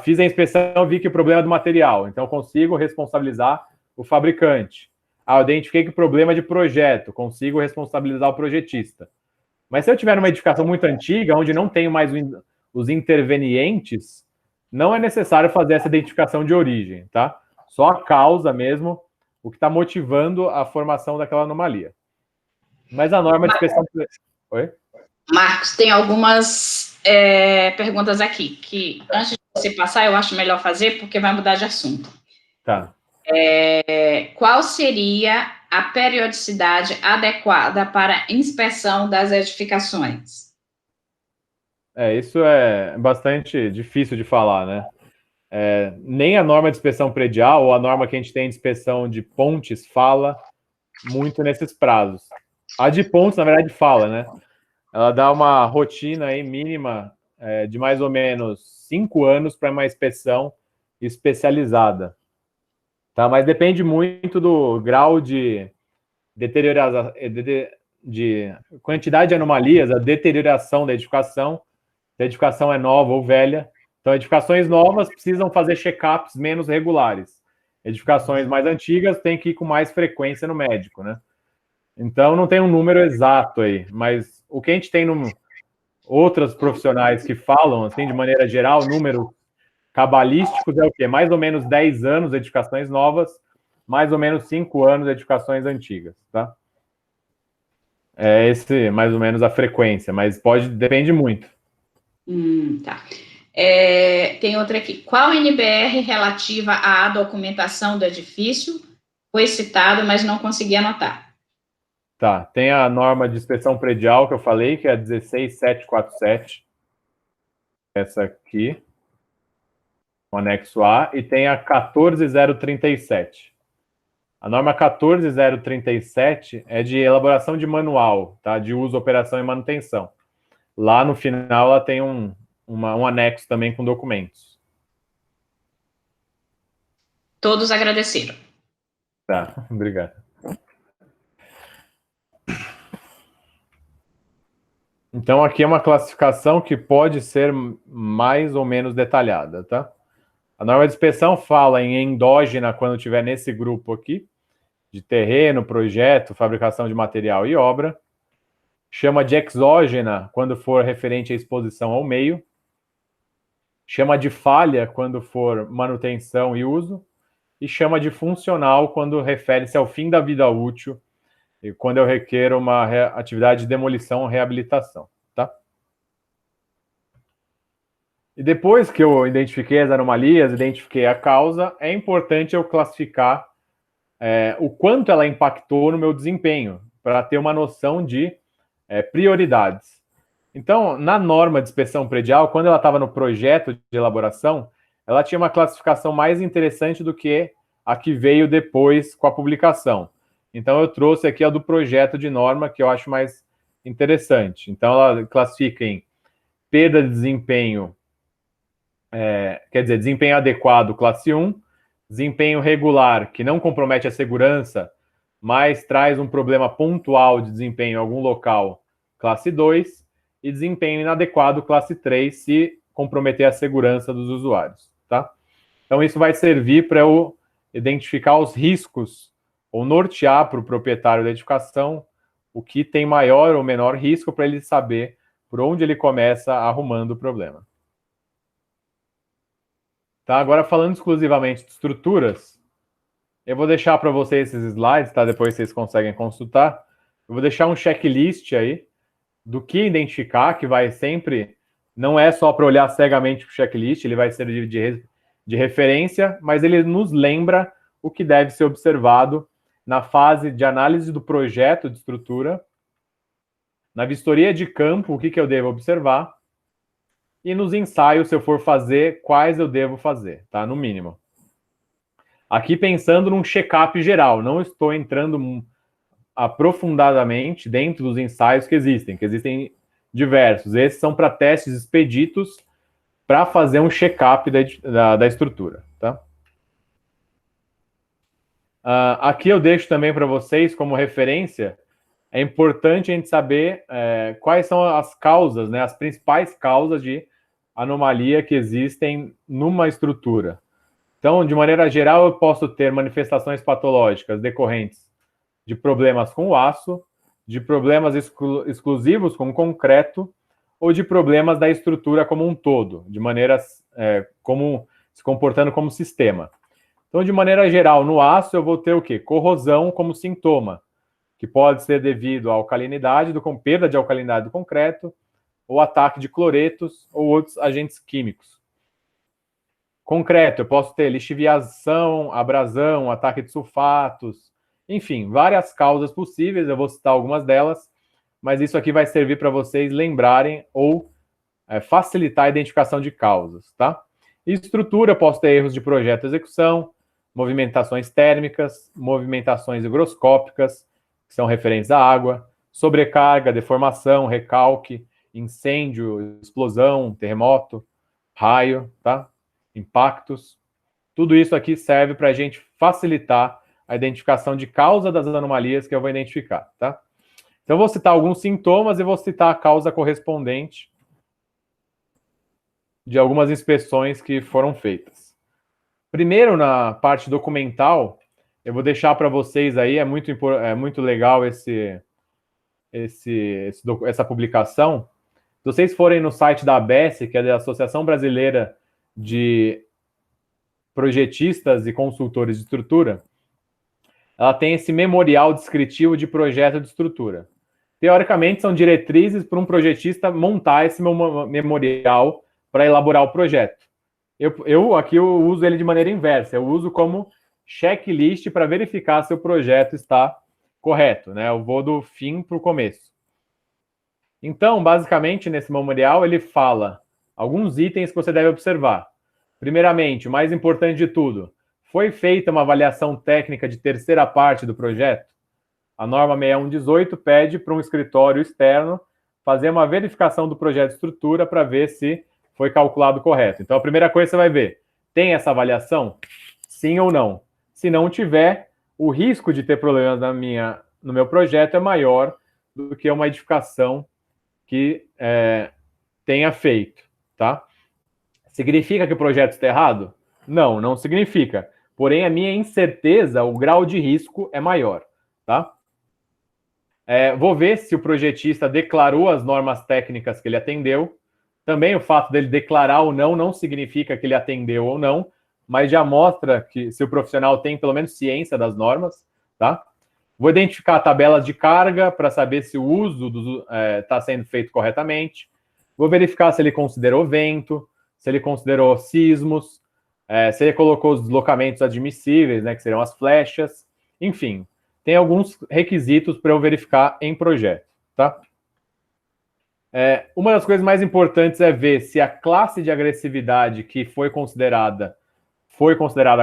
fiz a inspeção, vi que o problema é do material, então eu consigo responsabilizar o fabricante. Eu identifiquei que o problema é de projeto, consigo responsabilizar o projetista. Mas se eu tiver uma edificação muito antiga, onde não tenho mais os intervenientes, não é necessário fazer essa identificação de origem, tá? Só a causa mesmo, o que está motivando a formação daquela anomalia. Mas a norma de inspeção... Oi? Marcos, tem algumas perguntas aqui, que antes de você passar, eu acho melhor fazer, porque vai mudar de assunto. Tá. Qual seria a periodicidade adequada para inspeção das edificações? Isso é bastante difícil de falar, né? Nem a norma de inspeção predial ou a norma que a gente tem de inspeção de pontes fala muito nesses prazos. A de pontes, na verdade, fala, né? Ela dá uma rotina aí mínima de mais ou menos 5 anos para uma inspeção especializada. Tá? Mas depende muito do grau de deterioração, de quantidade de anomalias, a deterioração da edificação, se a edificação é nova ou velha. Então, edificações novas precisam fazer check-ups menos regulares. Edificações mais antigas têm que ir com mais frequência no médico, né? Então, não tem um número exato aí, mas o que a gente tem outros profissionais que falam, assim, de maneira geral, números cabalísticos é o quê? Mais ou menos 10 anos de edificações novas, mais ou menos 5 anos de edificações antigas, tá? Esse, mais ou menos, a frequência, mas depende muito. Tá. Tem outra aqui. Qual NBR relativa à documentação do edifício foi citado, mas não consegui anotar? Tá, tem a norma de inspeção predial que eu falei, que é a 16747. Essa aqui, o anexo A, e tem a 14037. A norma 14037 é de elaboração de manual, tá? De uso, operação e manutenção. Lá no final ela tem um anexo também com documentos. Todos agradeceram. Tá, obrigado. Então, aqui é uma classificação que pode ser mais ou menos detalhada, tá? A norma de inspeção fala em endógena quando estiver nesse grupo aqui, de terreno, projeto, fabricação de material e obra. Chama de exógena quando for referente à exposição ao meio. Chama de falha quando for manutenção e uso. E chama de funcional quando refere-se ao fim da vida útil e quando eu requeiro uma atividade de demolição ou reabilitação, tá? E depois que eu identifiquei as anomalias, identifiquei a causa, é importante eu classificar o quanto ela impactou no meu desempenho, para ter uma noção de prioridades. Então, na norma de inspeção predial, quando ela estava no projeto de elaboração, ela tinha uma classificação mais interessante do que a que veio depois com a publicação. Então, eu trouxe aqui a do projeto de norma, que eu acho mais interessante. Então, ela classifica em perda de desempenho, quer dizer, desempenho adequado, classe 1, desempenho regular, que não compromete a segurança, mas traz um problema pontual de desempenho em algum local, classe 2, e desempenho inadequado, classe 3, se comprometer a segurança dos usuários, tá? Então, isso vai servir para eu identificar os riscos ou nortear para o proprietário da edificação o que tem maior ou menor risco para ele saber por onde ele começa arrumando o problema. Tá? Agora, falando exclusivamente de estruturas, eu vou deixar para vocês esses slides, tá? Depois vocês conseguem consultar. Eu vou deixar um checklist aí do que identificar, que vai sempre... Não é só para olhar cegamente para o checklist, ele vai ser de referência, mas ele nos lembra o que deve ser observado na fase de análise do projeto de estrutura, na vistoria de campo, o que eu devo observar, e nos ensaios, se eu for fazer, quais eu devo fazer, tá? No mínimo. Aqui pensando num check-up geral, não estou entrando aprofundadamente dentro dos ensaios que existem diversos. Esses são para testes expeditos para fazer um check-up da estrutura, tá? Aqui eu deixo também para vocês como referência. É importante a gente saber quais são as causas, né, as principais causas de anomalia que existem numa estrutura. Então, de maneira geral, eu posso ter manifestações patológicas decorrentes de problemas com o aço, de problemas exclusivos com o concreto, ou de problemas da estrutura como um todo, de maneiras como se comportando como sistema. Então, de maneira geral, no aço eu vou ter o quê? Corrosão como sintoma, que pode ser devido à alcalinidade, perda de alcalinidade do concreto, ou ataque de cloretos ou outros agentes químicos. Concreto, eu posso ter lixiviação, abrasão, ataque de sulfatos, enfim, várias causas possíveis, eu vou citar algumas delas, mas isso aqui vai servir para vocês lembrarem ou facilitar a identificação de causas, tá? Estrutura, eu posso ter erros de projeto e execução, movimentações térmicas, movimentações higroscópicas, que são referentes à água, sobrecarga, deformação, recalque, incêndio, explosão, terremoto, raio, tá? Impactos. Tudo isso aqui serve para a gente facilitar a identificação de causa das anomalias que eu vou identificar, tá? Então, eu vou citar alguns sintomas e vou citar a causa correspondente de algumas inspeções que foram feitas. Primeiro, na parte documental, eu vou deixar para vocês aí, é muito legal essa publicação. Se vocês forem no site da ABS, que é da Associação Brasileira de Projetistas e Consultores de Estrutura, ela tem esse memorial descritivo de projeto de estrutura. Teoricamente, são diretrizes para um projetista montar esse memorial para elaborar o projeto. Aqui eu uso ele de maneira inversa, eu uso como checklist para verificar se o projeto está correto, né? Eu vou do fim para o começo. Então, basicamente, nesse memorial, ele fala alguns itens que você deve observar. Primeiramente, o mais importante de tudo, foi feita uma avaliação técnica de terceira parte do projeto? A norma 6118 pede para um escritório externo fazer uma verificação do projeto de estrutura para ver se foi calculado correto. Então, a primeira coisa que você vai ver, tem essa avaliação? Sim ou não? Se não tiver, o risco de ter problemas no meu projeto é maior do que uma edificação que tenha feito, tá? Significa que o projeto está errado? Não, não significa. Porém, a minha incerteza, o grau de risco é maior, tá? Vou ver se o projetista declarou as normas técnicas que ele atendeu. Também o fato dele declarar ou não significa que ele atendeu ou não, mas já mostra que se o profissional tem pelo menos ciência das normas, tá? Vou identificar tabelas de carga para saber se o uso está sendo feito corretamente. Vou verificar se ele considerou vento, se ele considerou sismos, se ele colocou os deslocamentos admissíveis, né, que seriam as flechas. Enfim, tem alguns requisitos para eu verificar em projeto, tá? Uma das coisas mais importantes é ver se a classe de agressividade que foi considerada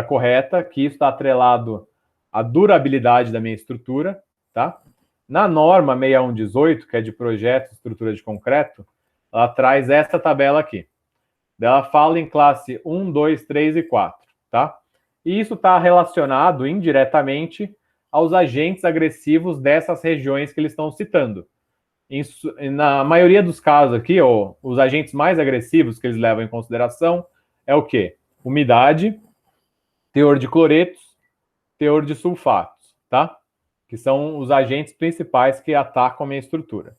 correta, que isso está atrelado à durabilidade da minha estrutura, tá? Na norma 6118, que é de projeto e estrutura de concreto, ela traz essa tabela aqui. Ela fala em classe 1, 2, 3 e 4, tá? E isso está relacionado indiretamente aos agentes agressivos dessas regiões que eles estão citando. Na maioria dos casos aqui, os agentes mais agressivos que eles levam em consideração é o quê? Umidade, teor de cloretos, teor de sulfatos, tá? Que são os agentes principais que atacam a minha estrutura.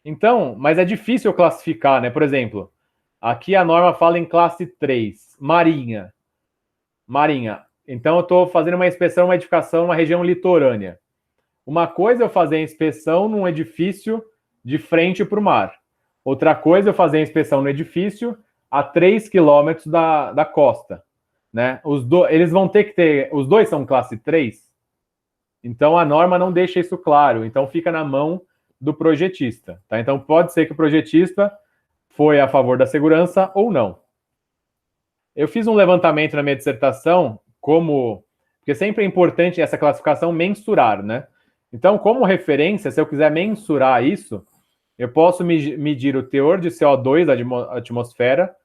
Então, mas é difícil eu classificar, né? Por exemplo, aqui a norma fala em classe 3, marinha. Marinha. Então, eu estou fazendo uma inspeção, uma edificação, uma região litorânea. Uma coisa é eu fazer a inspeção num edifício de frente para o mar. Outra coisa é eu fazer a inspeção no edifício a 3 quilômetros da costa. Né? Eles vão ter que ter... Os dois são classe 3, então a norma não deixa isso claro. Então fica na mão do projetista. Tá? Então pode ser que o projetista foi a favor da segurança ou não. Eu fiz um levantamento na minha dissertação, porque sempre é importante essa classificação mensurar, né? Então, como referência, se eu quiser mensurar isso, eu posso medir o teor de CO2 da atmosfera.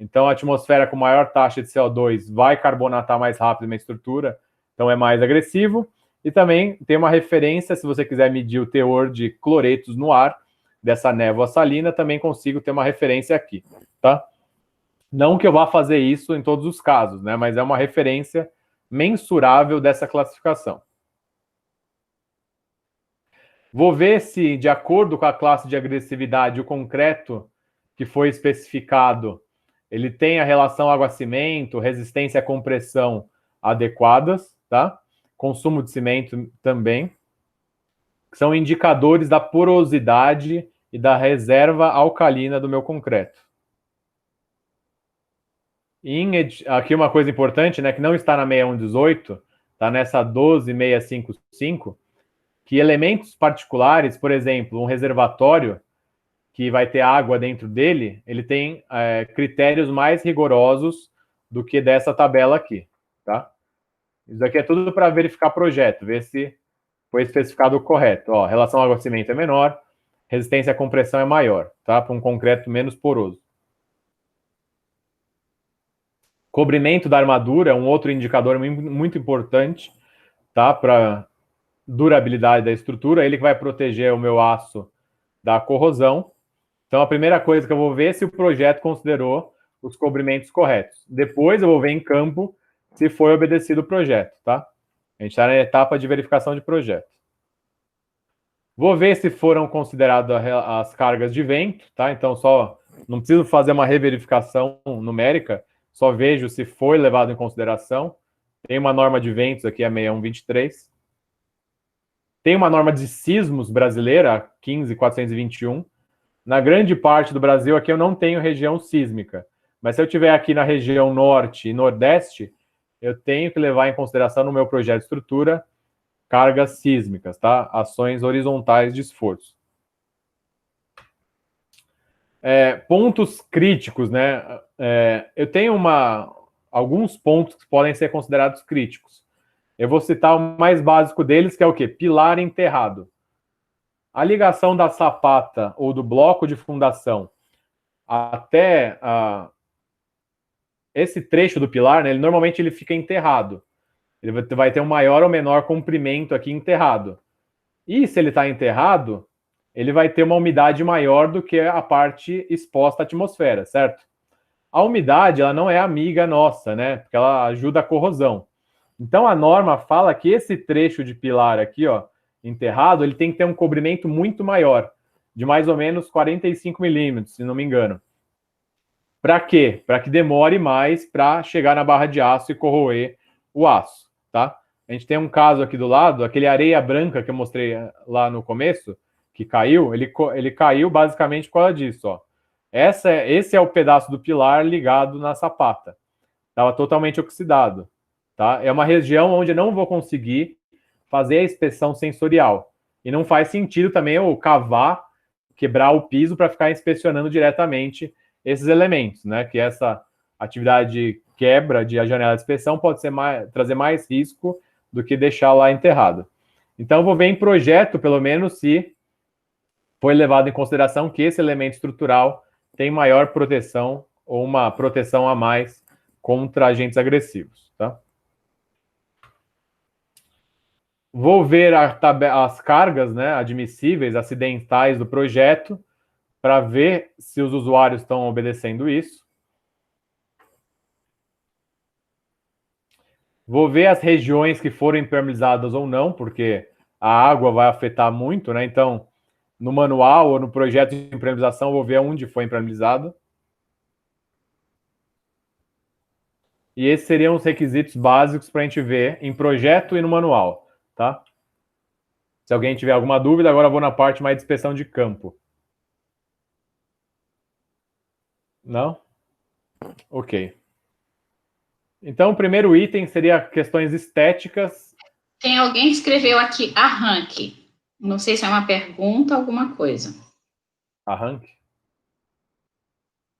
Então, a atmosfera com maior taxa de CO2 vai carbonatar mais rápido uma estrutura, então é mais agressivo. E também tem uma referência, se você quiser medir o teor de cloretos no ar, dessa névoa salina, também consigo ter uma referência aqui, tá? Não que eu vá fazer isso em todos os casos, né? Mas é uma referência mensurável dessa classificação. Vou ver se, de acordo com a classe de agressividade, o concreto que foi especificado, ele tem a relação água-cimento, resistência à compressão adequadas, tá? Consumo de cimento também, que são indicadores da porosidade e da reserva alcalina do meu concreto. Aqui uma coisa importante, né, que não está na 6118, está nessa 12655, que elementos particulares, por exemplo, um reservatório que vai ter água dentro dele, ele tem critérios mais rigorosos do que dessa tabela aqui, tá? Isso aqui é tudo para verificar projeto, ver se foi especificado o correto. Ó, relação água-cimento é menor, resistência à compressão é maior, tá? Para um concreto menos poroso. Cobrimento da armadura é um outro indicador muito importante, tá? Para durabilidade da estrutura, ele que vai proteger o meu aço da corrosão. Então, a primeira coisa que eu vou ver é se o projeto considerou os cobrimentos corretos. Depois, eu vou ver em campo se foi obedecido o projeto, tá? A gente está na etapa de verificação de projeto. Vou ver se foram consideradas as cargas de vento, tá? Então, não preciso fazer uma reverificação numérica, só vejo se foi levado em consideração. Tem uma norma de ventos aqui, a 6123. Tem uma norma de sismos brasileira, a 15421. Na grande parte do Brasil, aqui eu não tenho região sísmica. Mas se eu tiver aqui na região norte e nordeste, eu tenho que levar em consideração no meu projeto de estrutura cargas sísmicas, tá? Ações horizontais de esforço. Pontos críticos, né? Eu tenho alguns pontos que podem ser considerados críticos. Eu vou citar o mais básico deles, que é o quê? Pilar enterrado. A ligação da sapata ou do bloco de fundação até esse trecho do pilar, né, normalmente ele fica enterrado. Ele vai ter um maior ou menor comprimento aqui enterrado. E se ele está enterrado, ele vai ter uma umidade maior do que a parte exposta à atmosfera, certo? A umidade, ela não é amiga nossa, né? Porque ela ajuda a corrosão. Então, a norma fala que esse trecho de pilar aqui, ó, enterrado, ele tem que ter um cobrimento muito maior, de mais ou menos 45 milímetros, se não me engano. Para quê? Para que demore mais para chegar na barra de aço e corroer o aço, tá? A gente tem um caso aqui do lado, aquele areia branca que eu mostrei lá no começo, que caiu, ele caiu basicamente por causa disso, ó. Esse é o pedaço do pilar ligado na sapata. Estava totalmente oxidado, tá? É uma região onde eu não vou conseguir fazer a inspeção sensorial. E não faz sentido também eu cavar, quebrar o piso para ficar inspecionando diretamente esses elementos, né? Que essa atividade de quebra de a janela de inspeção pode trazer mais risco do que deixar lá enterrado. Então, eu vou ver em projeto, pelo menos, se foi levado em consideração que esse elemento estrutural tem maior proteção ou uma proteção a mais contra agentes agressivos, tá? Vou ver as cargas, né, admissíveis, acidentais do projeto, para ver se os usuários estão obedecendo isso. Vou ver as regiões que foram impermeabilizadas ou não, porque a água vai afetar muito, né? Então, no manual ou no projeto de impermeabilização, vou ver onde foi impermeabilizado. E esses seriam os requisitos básicos para a gente ver em projeto e no manual, tá? Se alguém tiver alguma dúvida, agora eu vou na parte mais de inspeção de campo. Não? Ok. Então, o primeiro item seria questões estéticas. Tem alguém que escreveu aqui arranque. Não sei se é uma pergunta ou alguma coisa. Arranque?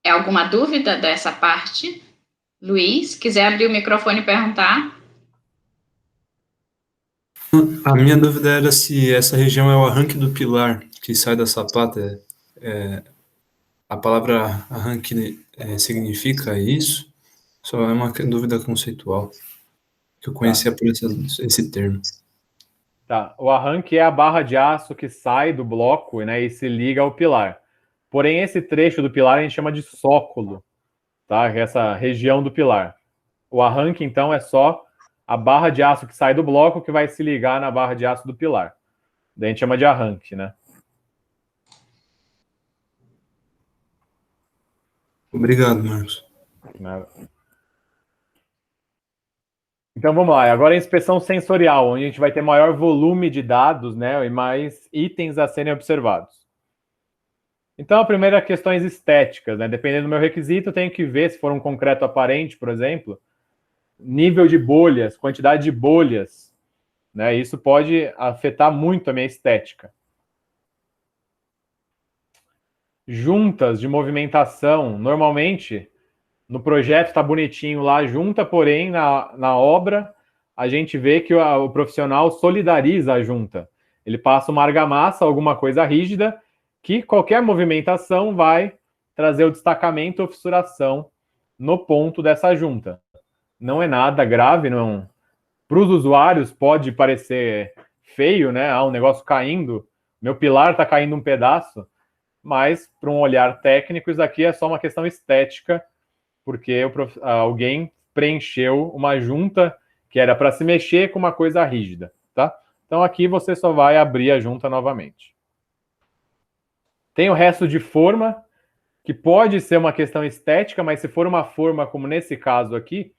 É alguma dúvida dessa parte? Luiz, quiser abrir o microfone e perguntar? A minha dúvida era se essa região é o arranque do pilar que sai da sapata. A palavra arranque significa isso? Só é uma dúvida conceitual, que eu conhecia por esse termo. Tá. O arranque é a barra de aço que sai do bloco, né, e se liga ao pilar. Porém, esse trecho do pilar a gente chama de sócolo, tá? Essa região do pilar. O arranque, então, é só a barra de aço que sai do bloco que vai se ligar na barra de aço do pilar. Daí a gente chama de arranque, né? Obrigado, Marcos. Nada. Então vamos lá, agora a inspeção sensorial, onde a gente vai ter maior volume de dados, né, e mais itens a serem observados. Então a primeira é questões estéticas, né? Dependendo do meu requisito, eu tenho que ver se for um concreto aparente, por exemplo, nível de bolhas, quantidade de bolhas, né? Isso pode afetar muito a minha estética. Juntas de movimentação, normalmente no projeto está bonitinho lá, junta, porém na obra a gente vê que o profissional solidariza a junta. Ele passa uma argamassa, alguma coisa rígida, que qualquer movimentação vai trazer o destacamento ou fissuração no ponto dessa junta. Não é nada grave, não. Para os usuários pode parecer feio, né? Um negócio caindo, meu pilar está caindo um pedaço, mas para um olhar técnico isso aqui é só uma questão estética, porque alguém preencheu uma junta que era para se mexer com uma coisa rígida, tá? Então aqui você só vai abrir a junta novamente. Tem o resto de forma, que pode ser uma questão estética, mas se for uma forma como nesse caso aqui,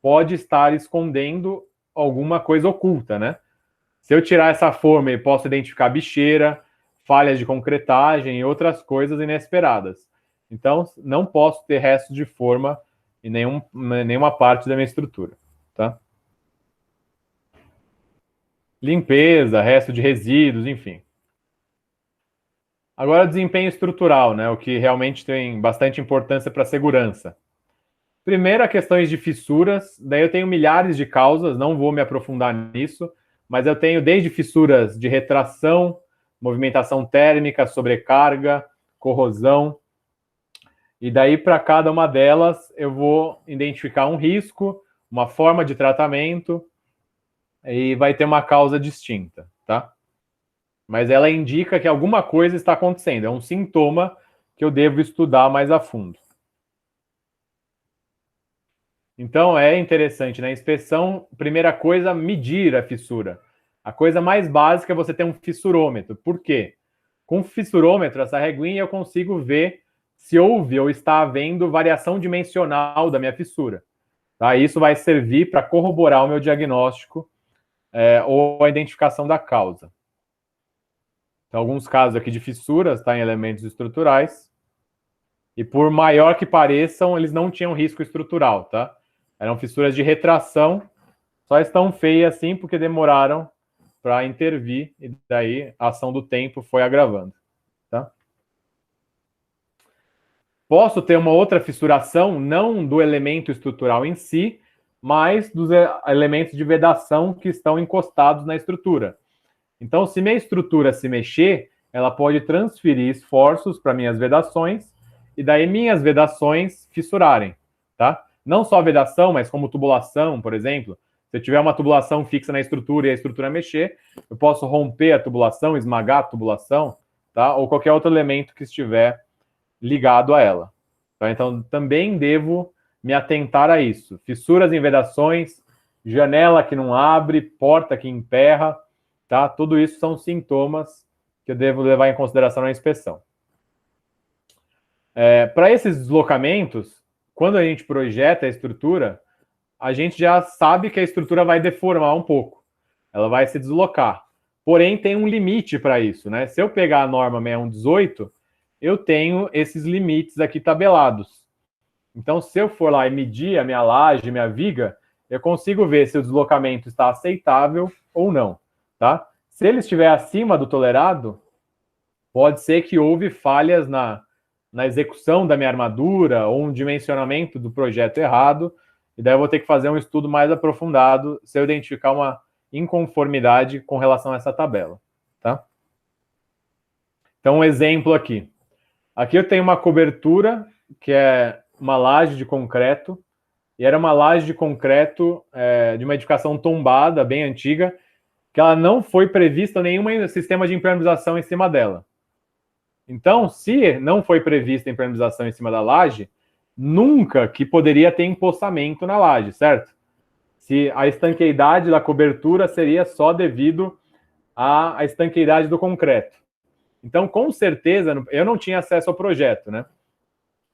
pode estar escondendo alguma coisa oculta, né? Se eu tirar essa forma, eu posso identificar bicheira, falhas de concretagem e outras coisas inesperadas. Então, não posso ter resto de forma em nenhuma parte da minha estrutura, tá? Limpeza, resto de resíduos, enfim. Agora, desempenho estrutural, né? O que realmente tem bastante importância para a segurança. Primeiro, questões de fissuras. Daí eu tenho milhares de causas, não vou me aprofundar nisso, mas eu tenho desde fissuras de retração, movimentação térmica, sobrecarga, corrosão. E daí, para cada uma delas, eu vou identificar um risco, uma forma de tratamento, e vai ter uma causa distinta, tá? Mas ela indica que alguma coisa está acontecendo, é um sintoma que eu devo estudar mais a fundo. Então, é interessante, na inspeção, primeira coisa, medir a fissura. A coisa mais básica é você ter um fissurômetro. Por quê? Com o fissurômetro, essa reguinha, eu consigo ver se houve ou está havendo variação dimensional da minha fissura. Tá? Isso vai servir para corroborar o meu diagnóstico ou a identificação da causa. Então, alguns casos aqui de fissuras, tá, em elementos estruturais. E por maior que pareçam, eles não tinham risco estrutural, tá? Eram fissuras de retração, só estão feias assim porque demoraram para intervir e daí a ação do tempo foi agravando, tá? Posso ter uma outra fissuração, não do elemento estrutural em si, mas dos elementos de vedação que estão encostados na estrutura. Então, se minha estrutura se mexer, ela pode transferir esforços para minhas vedações e daí minhas vedações fissurarem, tá? Não só a vedação, mas como tubulação, por exemplo. Se eu tiver uma tubulação fixa na estrutura e a estrutura mexer, eu posso romper a tubulação, esmagar a tubulação, tá? Ou qualquer outro elemento que estiver ligado a ela. Tá? Então, também devo me atentar a isso. Fissuras em vedações, janela que não abre, porta que emperra, tá? Tudo isso são sintomas que eu devo levar em consideração na inspeção. Para esses deslocamentos, quando a gente projeta a estrutura, a gente já sabe que a estrutura vai deformar um pouco, ela vai se deslocar. Porém, tem um limite para isso, né? Se eu pegar a norma 6118, eu tenho esses limites aqui tabelados. Então, se eu for lá e medir a minha laje, minha viga, eu consigo ver se o deslocamento está aceitável ou não, tá? Se ele estiver acima do tolerado, pode ser que houve falhas na execução da minha armadura ou um dimensionamento do projeto errado, e daí eu vou ter que fazer um estudo mais aprofundado se eu identificar uma inconformidade com relação a essa tabela, tá? Então, um exemplo aqui. Aqui eu tenho uma cobertura que é uma laje de concreto, e era uma laje de concreto de uma edificação tombada, bem antiga, que ela não foi prevista nenhum sistema de impermeabilização em cima dela. Então, se não foi prevista a impermeabilização em cima da laje, nunca que poderia ter empossamento na laje, certo? Se a estanqueidade da cobertura seria só devido à estanqueidade do concreto. Então, com certeza, eu não tinha acesso ao projeto, né?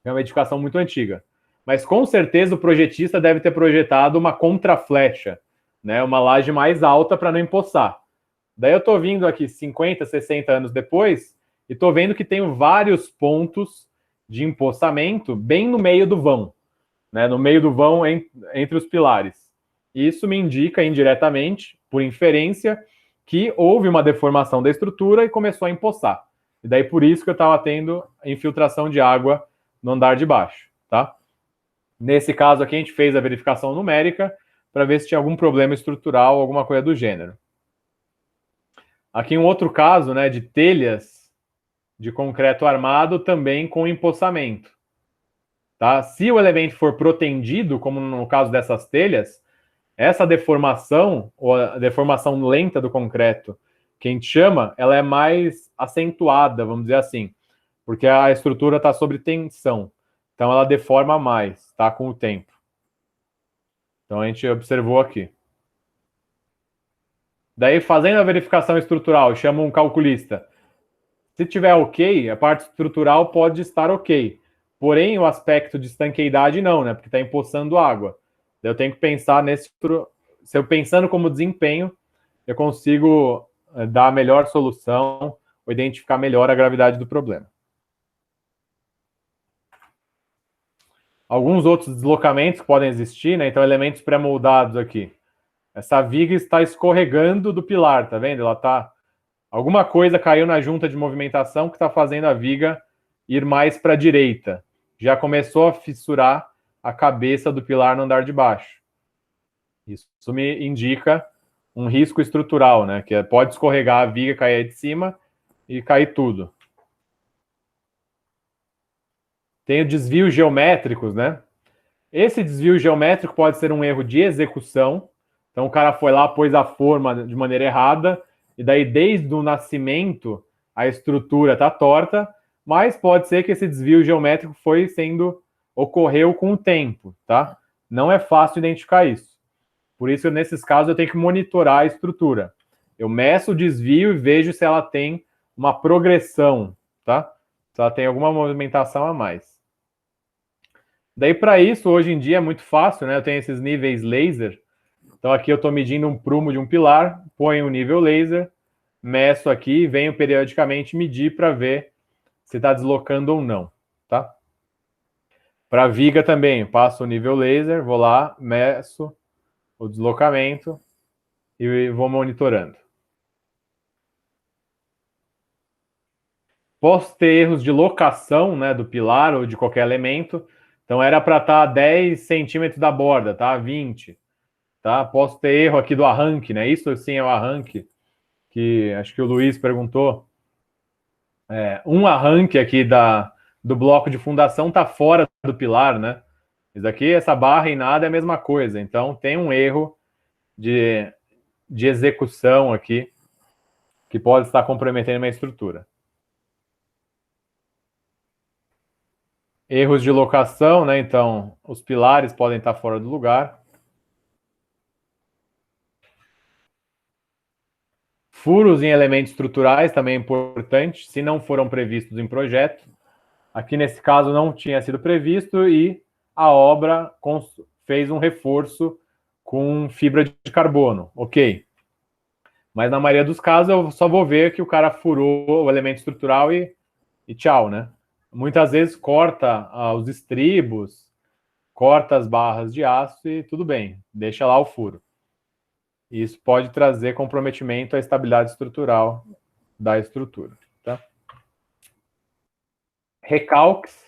É uma edificação muito antiga. Mas, com certeza, o projetista deve ter projetado uma contraflecha, né? Uma laje mais alta para não empoçar. Daí eu estou vindo aqui 50, 60 anos depois e estou vendo que tenho vários pontos de empossamento bem no meio do vão, né? No meio do vão entre os pilares. Isso me indica indiretamente, por inferência, que houve uma deformação da estrutura e começou a empoçar. E daí por isso que eu estava tendo infiltração de água no andar de baixo, tá? Nesse caso aqui a gente fez a verificação numérica para ver se tinha algum problema estrutural, alguma coisa do gênero. Aqui um outro caso, né, de telhas de concreto armado também com empossamento, tá? Se o elemento for protendido, como no caso dessas telhas, essa deformação, ou a deformação lenta do concreto, que a gente chama, ela é mais acentuada, vamos dizer assim, porque a estrutura está sob tensão. Então, ela deforma mais, tá? Com o tempo. Então, a gente observou aqui. Daí, fazendo a verificação estrutural, chama um calculista. Se tiver ok, a parte estrutural pode estar ok. Porém, o aspecto de estanqueidade não, né? Porque está empoçando água. Eu tenho que pensar nesse... Se eu pensando como desempenho, eu consigo dar a melhor solução ou identificar melhor a gravidade do problema. Alguns outros deslocamentos que podem existir, né? Então, elementos pré-moldados aqui. Essa viga está escorregando do pilar, tá vendo? Ela tá... Alguma coisa caiu na junta de movimentação que está fazendo a viga ir mais para a direita. Já começou a fissurar a cabeça do pilar no andar de baixo. Isso me indica um risco estrutural, né? Que pode escorregar a viga, cair de cima e cair tudo. Tem desvios geométricos, né? Esse desvio geométrico pode ser um erro de execução. Então o cara foi lá, pôs a forma de maneira errada, e daí desde o nascimento a estrutura está torta, mas pode ser que esse desvio geométrico ocorreu com o tempo, tá? Não é fácil identificar isso. Por isso, nesses casos, eu tenho que monitorar a estrutura. Eu meço o desvio e vejo se ela tem uma progressão, tá? Se ela tem alguma movimentação a mais. Daí, para isso, hoje em dia é muito fácil, né? Eu tenho esses níveis laser. Então, aqui eu estou medindo um prumo de um pilar, ponho o nível laser, meço aqui e venho periodicamente medir para ver se está deslocando ou não, tá? Para a viga também, passo o nível laser, vou lá, meço o deslocamento e vou monitorando. Posso ter erros de locação, né, do pilar ou de qualquer elemento. Então era para estar a 10 centímetros da borda, tá? 20. Tá? Posso ter erro aqui do arranque, né? Isso sim é o arranque, que acho que o Luiz perguntou. Um arranque aqui do bloco de fundação está fora do pilar, né? Isso aqui, essa barra e nada é a mesma coisa. Então tem um erro de execução aqui que pode estar comprometendo uma estrutura. Erros de locação, né? Então, os pilares podem estar fora do lugar. Furos em elementos estruturais também é importante, se não foram previstos em projeto. Aqui, nesse caso, não tinha sido previsto e a obra fez um reforço com fibra de carbono. Ok. Mas na maioria dos casos eu só vou ver que o cara furou o elemento estrutural e tchau, né? Muitas vezes corta os estribos, corta as barras de aço e tudo bem, deixa lá o furo. Isso pode trazer comprometimento à estabilidade estrutural da estrutura. Tá? Recalques.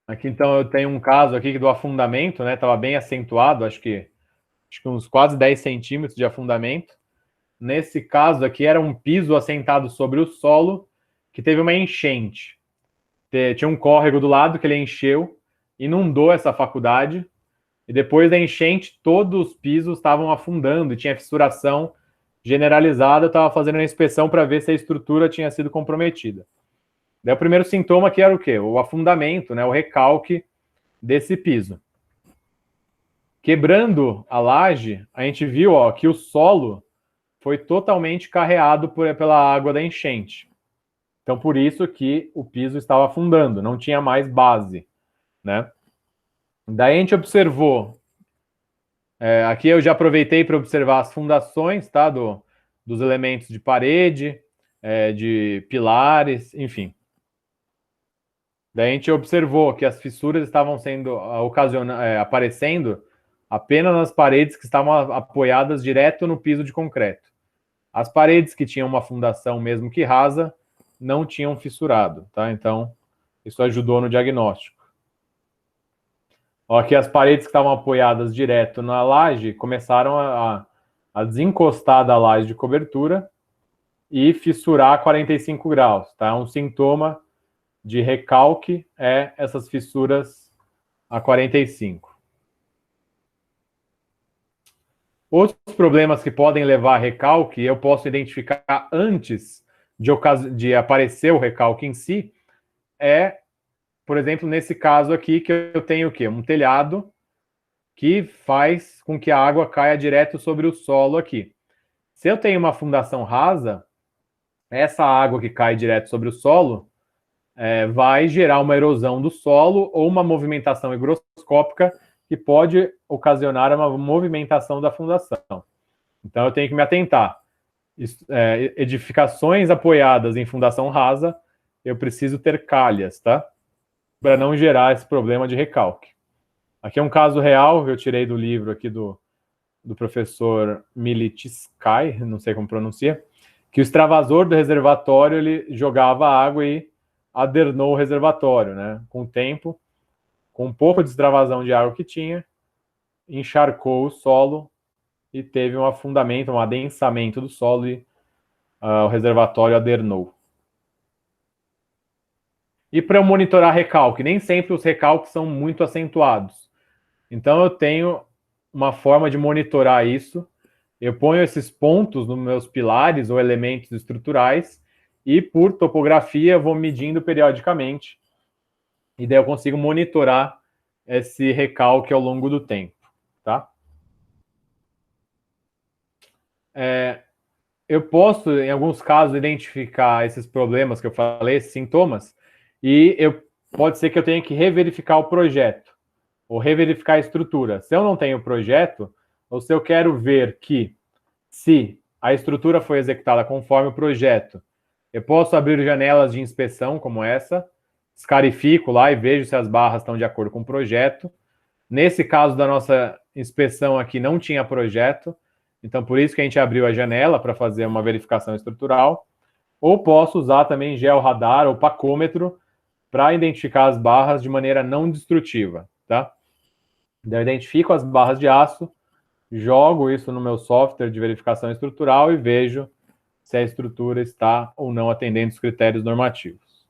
Aqui, então, eu tenho um caso aqui do afundamento, né? Estava bem acentuado, acho que uns quase 10 centímetros de afundamento. Nesse caso aqui, era um piso assentado sobre o solo que teve uma enchente. Tinha um córrego do lado que ele encheu, inundou essa faculdade, e depois da enchente, todos os pisos estavam afundando, e tinha fissuração generalizada. Eu estava fazendo uma inspeção para ver se a estrutura tinha sido comprometida. Daí o primeiro sintoma aqui era o quê? O afundamento, né? O recalque desse piso. Quebrando a laje, a gente viu que o solo foi totalmente carreado pela água da enchente. Então, por isso que o piso estava afundando, não tinha mais base, né? Daí a gente observou, aqui eu já aproveitei para observar as fundações, tá? Dos elementos de parede, de pilares, enfim. Daí a gente observou que as fissuras estavam sendo aparecendo apenas nas paredes que estavam apoiadas direto no piso de concreto. As paredes que tinham uma fundação mesmo que rasa não tinham fissurado, tá? Então, isso ajudou no diagnóstico. Aqui as paredes que estavam apoiadas direto na laje começaram a desencostar da laje de cobertura e fissurar a 45 graus, tá? Um sintoma de recalque é essas fissuras a 45. Outros problemas que podem levar a recalque, eu posso identificar antes de aparecer o recalque em si, por exemplo, nesse caso aqui, que eu tenho o quê? Um telhado que faz com que a água caia direto sobre o solo aqui. Se eu tenho uma fundação rasa, essa água que cai direto sobre o solo vai gerar uma erosão do solo ou uma movimentação higroscópica que pode ocasionar uma movimentação da fundação. Então, eu tenho que me atentar. Edificações apoiadas em fundação rasa, eu preciso ter calhas, tá? Para não gerar esse problema de recalque. Aqui é um caso real, eu tirei do livro aqui do professor Militsky, não sei como pronuncia, que o extravasor do reservatório, ele jogava água e adernou o reservatório, né? Com o tempo, com um pouco de extravasão de água que tinha, encharcou o solo e teve um afundamento, um adensamento do solo e o reservatório adernou. E para eu monitorar recalque, nem sempre os recalques são muito acentuados. Então eu tenho uma forma de monitorar isso. Eu ponho esses pontos nos meus pilares ou elementos estruturais e por topografia eu vou medindo periodicamente. E daí eu consigo monitorar esse recalque ao longo do tempo, tá? Eu posso, em alguns casos, identificar esses problemas que eu falei, esses sintomas, e pode ser que eu tenha que reverificar o projeto, ou reverificar a estrutura. Se eu não tenho projeto, ou se eu quero ver que, se a estrutura foi executada conforme o projeto, eu posso abrir janelas de inspeção como essa, escarifico lá e vejo se as barras estão de acordo com o projeto. Nesse caso da nossa inspeção aqui, não tinha projeto, então por isso que a gente abriu a janela para fazer uma verificação estrutural. Ou posso usar também georradar ou pacômetro para identificar as barras de maneira não destrutiva, tá? Então, eu identifico as barras de aço, jogo isso no meu software de verificação estrutural e vejo se a estrutura está ou não atendendo os critérios normativos.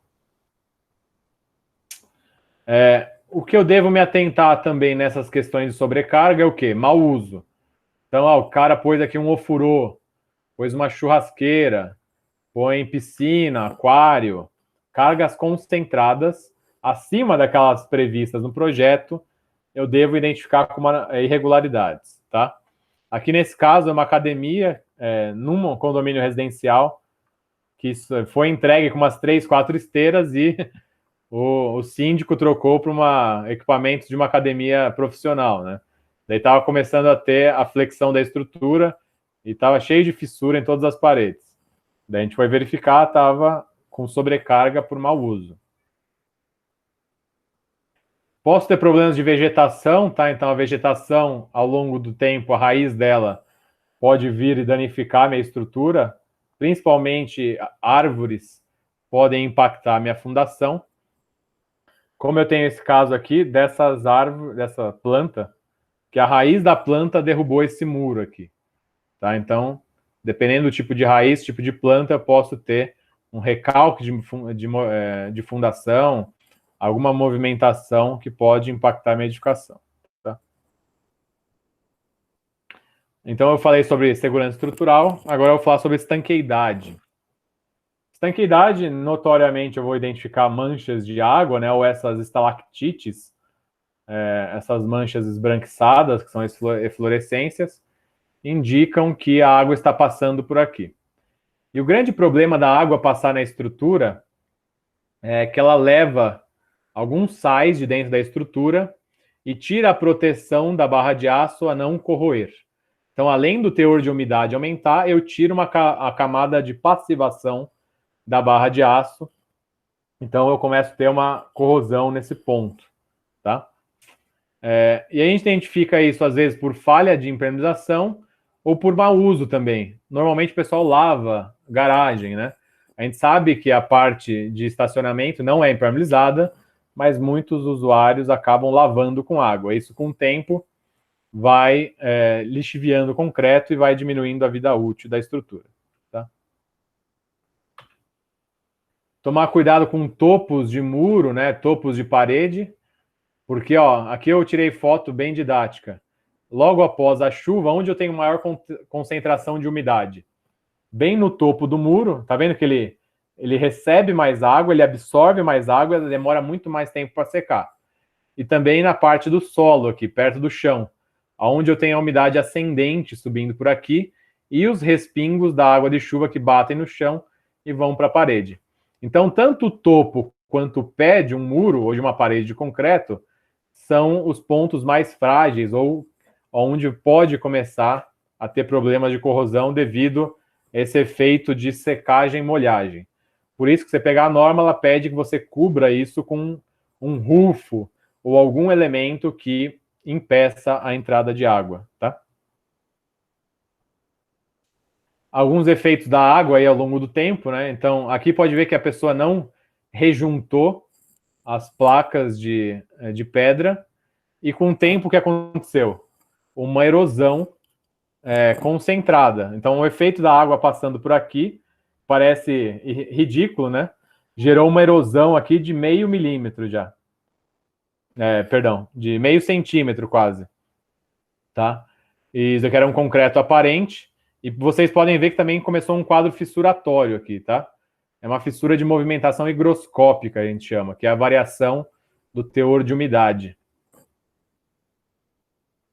O que eu devo me atentar também nessas questões de sobrecarga é o quê? Mau uso. Então, o cara pôs aqui um ofurô, pôs uma churrasqueira, põe piscina, aquário, cargas concentradas acima daquelas previstas no projeto, eu devo identificar como irregularidades, tá? Aqui nesse caso é uma academia num condomínio residencial, que foi entregue com umas 3, 4 esteiras e o síndico trocou para equipamento de uma academia profissional, né? Daí estava começando a ter a flexão da estrutura e estava cheio de fissura em todas as paredes. Daí a gente foi verificar, estava com sobrecarga por mau uso. Posso ter problemas de vegetação, tá? Então a vegetação, ao longo do tempo, a raiz dela pode vir e danificar a minha estrutura, principalmente árvores podem impactar a minha fundação. Como eu tenho esse caso aqui, dessas árvores, dessa planta, que a raiz da planta derrubou esse muro aqui, tá? Então, dependendo do tipo de raiz, tipo de planta, eu posso ter um recalque de fundação, alguma movimentação que pode impactar a minha edificação, tá? Então, eu falei sobre segurança estrutural, agora eu vou falar sobre estanqueidade. Estanqueidade, notoriamente, eu vou identificar manchas de água, né, ou essas estalactites, essas manchas esbranquiçadas, que são eflorescências, indicam que a água está passando por aqui. E o grande problema da água passar na estrutura é que ela leva alguns sais de dentro da estrutura e tira a proteção da barra de aço a não corroer. Então, além do teor de umidade aumentar, eu tiro a camada de passivação da barra de aço. Então, eu começo a ter uma corrosão nesse ponto, tá? E a gente identifica isso, às vezes, por falha de impermeabilização ou por mau uso também. Normalmente, o pessoal lava garagem, né? A gente sabe que a parte de estacionamento não é impermeabilizada, mas muitos usuários acabam lavando com água. Isso, com o tempo, vai lixiviando o concreto e vai diminuindo a vida útil da estrutura, tá? Tomar cuidado com topos de muro, né? Topos de parede, porque, ó, aqui eu tirei foto bem didática. Logo após a chuva, onde eu tenho maior concentração de umidade? Bem no topo do muro, tá vendo que ele recebe mais água, ele absorve mais água, demora muito mais tempo para secar. E também na parte do solo aqui, perto do chão, onde eu tenho a umidade ascendente subindo por aqui e os respingos da água de chuva que batem no chão e vão para a parede. Então, tanto o topo quanto o pé de um muro ou de uma parede de concreto são os pontos mais frágeis ou onde pode começar a ter problemas de corrosão devido a esse efeito de secagem e molhagem. Por isso que você pegar a norma, ela pede que você cubra isso com um rufo ou algum elemento que impeça a entrada de água, tá? Alguns efeitos da água aí ao longo do tempo, né? Então, aqui pode ver que a pessoa não rejuntou as placas de pedra e com o tempo o que aconteceu? Uma erosão concentrada. Então, o efeito da água passando por aqui parece ridículo, né? Gerou uma erosão aqui de 0,5 milímetro já. Perdão, de 0,5 centímetro quase. Tá? E isso aqui era um concreto aparente. E vocês podem ver que também começou um quadro fissuratório aqui, tá? É uma fissura de movimentação higroscópica, a gente chama, que é a variação do teor de umidade.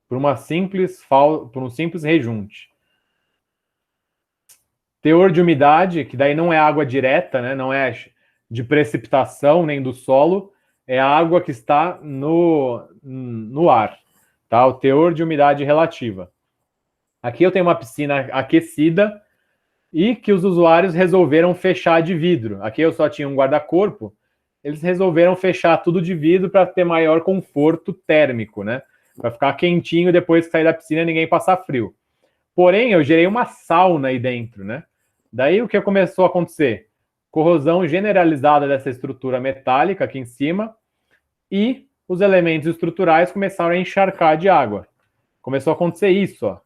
Por um simples rejunte. Teor de umidade, que daí não é água direta, né? Não é de precipitação nem do solo, é a água que está no ar, tá? O teor de umidade relativa. Aqui eu tenho uma piscina aquecida e que os usuários resolveram fechar de vidro. Aqui eu só tinha um guarda-corpo, eles resolveram fechar tudo de vidro para ter maior conforto térmico, né? Para ficar quentinho depois que sair da piscina e ninguém passar frio. Porém, eu gerei uma sauna aí dentro, né? Daí o que começou a acontecer? Corrosão generalizada dessa estrutura metálica aqui em cima e os elementos estruturais começaram a encharcar de água. Começou a acontecer isso, ó.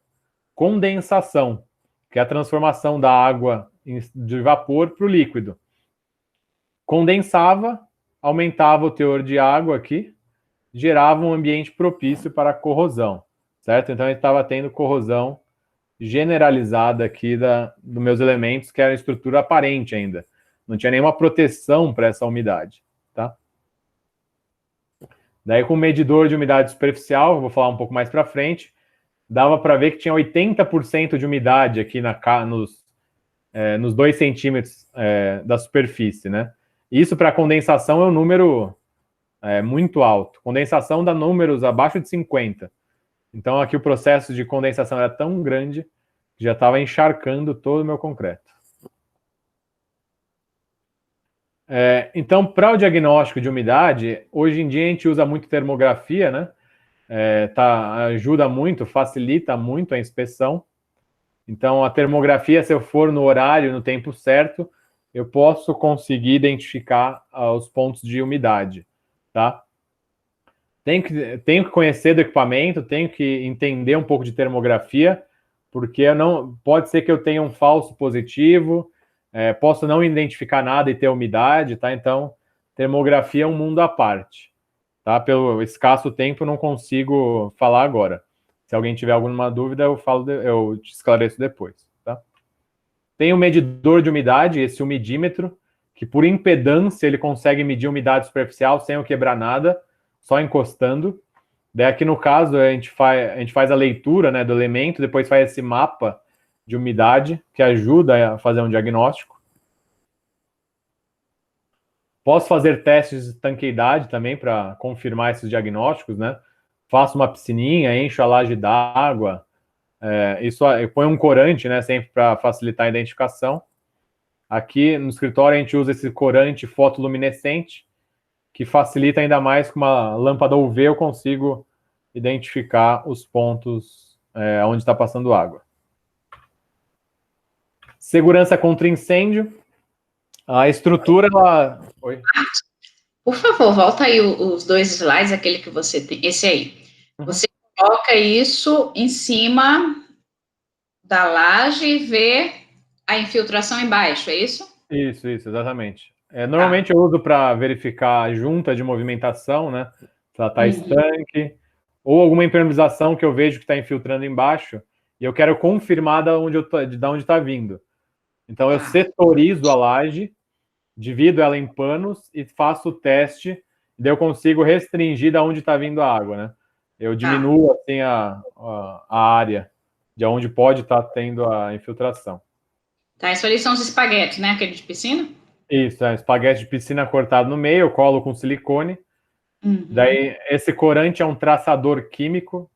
Condensação, que é a transformação da água de vapor para o líquido. Condensava, aumentava o teor de água aqui, gerava um ambiente propício para a corrosão, certo? Então, a gente estava tendo corrosão generalizada aqui dos meus elementos, que era estrutura aparente ainda. Não tinha nenhuma proteção para essa umidade, tá? Daí, com o medidor de umidade superficial, vou falar um pouco mais para frente, dava para ver que tinha 80% de umidade aqui nos 2 centímetros da superfície, né? Isso para condensação é um número muito alto. Condensação dá números abaixo de 50. Então aqui o processo de condensação era tão grande que já estava encharcando todo o meu concreto. Então, para o diagnóstico de umidade, hoje em dia a gente usa muito termografia, né? Ajuda muito, facilita muito a inspeção. Então, a termografia, se eu for no horário, no tempo certo, eu posso conseguir identificar os pontos de umidade, tá? Tenho que conhecer do equipamento, tenho que entender um pouco de termografia, porque pode ser que eu tenha um falso positivo, posso não identificar nada e ter umidade, tá? Então, termografia é um mundo à parte, tá? Pelo escasso tempo, não consigo falar agora. Se alguém tiver alguma dúvida, eu te esclareço depois, tá? Tem o medidor de umidade, esse umidímetro, que por impedância ele consegue medir a umidade superficial sem eu quebrar nada, só encostando. Daí aqui no caso a gente faz a leitura, né, do elemento, depois faz esse mapa de umidade que ajuda a fazer um diagnóstico. Posso fazer testes de estanqueidade também para confirmar esses diagnósticos, né? Faço uma piscininha, encho a laje d'água, eu ponho um corante, né, sempre para facilitar a identificação. Aqui no escritório a gente usa esse corante fotoluminescente, que facilita ainda mais. Com uma lâmpada UV eu consigo identificar os pontos onde está passando água. Segurança contra incêndio. A estrutura, ela... Oi? Por favor, volta aí os 2 slides, aquele que você tem, esse aí. Você coloca isso em cima da laje e vê a infiltração embaixo, é isso? Isso, exatamente. Normalmente eu uso para verificar a junta de movimentação, né? Se ela está estanque, ou alguma impermeabilização que eu vejo que está infiltrando embaixo, e eu quero confirmar de onde está vindo. Então eu setorizo a laje, divido ela em panos e faço o teste, daí eu consigo restringir de onde está vindo a água, né? Eu diminuo assim a área de onde pode estar tendo a infiltração. Tá, isso ali são os espaguetes, né? Aquele de piscina? Isso, espaguete de piscina cortado no meio, eu colo com silicone. Daí esse corante é um traçador químico.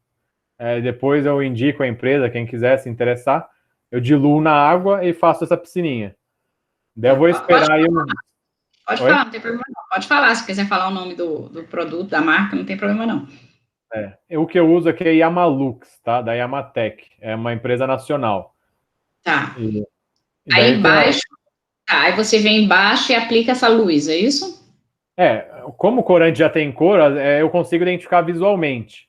Depois eu indico a empresa, quem quiser se interessar. Eu diluo na água e faço essa piscininha. Daí eu vou esperar aí Pode falar, não tem problema não. Pode falar, se quiser falar o nome do produto, da marca, não tem problema não. O que eu uso aqui é Yamalux, tá? Da Yamatec. É uma empresa nacional. Tá. Aí embaixo, aí você vem embaixo e aplica essa luz, é isso? Como o corante já tem cor, eu consigo identificar visualmente.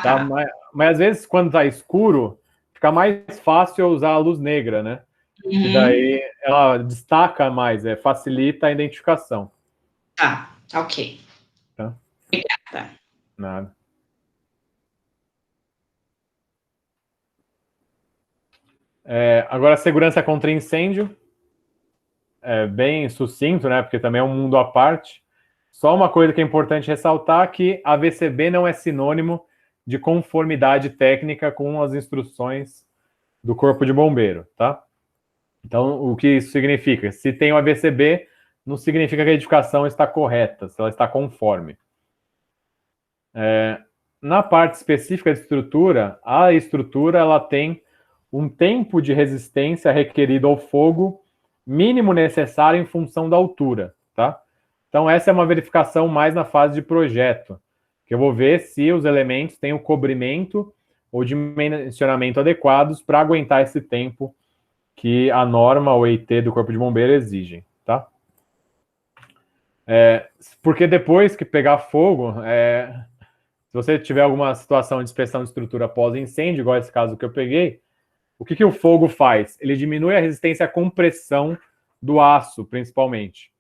Tá? Mas às vezes, quando tá escuro, fica mais fácil eu usar a luz negra, né? E daí ela destaca mais, facilita a identificação. Tá, ok. Tá? Obrigada. Nada. Agora, segurança contra incêndio. Bem sucinto, né? Porque também é um mundo à parte. Só uma coisa que é importante ressaltar, que a VCB não é sinônimo de conformidade técnica com as instruções do Corpo de Bombeiro, tá? Então, o que isso significa? Se tem o AVCB, não significa que a edificação está correta, se ela está conforme. Na parte específica de estrutura, a estrutura ela tem um tempo de resistência requerido ao fogo mínimo necessário em função da altura, tá? Então, essa é uma verificação mais na fase de projeto, que eu vou ver se os elementos têm o cobrimento ou dimensionamento adequados para aguentar esse tempo que a norma ou EIT do Corpo de Bombeiro exigem, tá? Porque depois que pegar fogo, se você tiver alguma situação de inspeção de estrutura pós-incêndio, igual esse caso que eu peguei, o que o fogo faz? Ele diminui a resistência à compressão do aço, principalmente.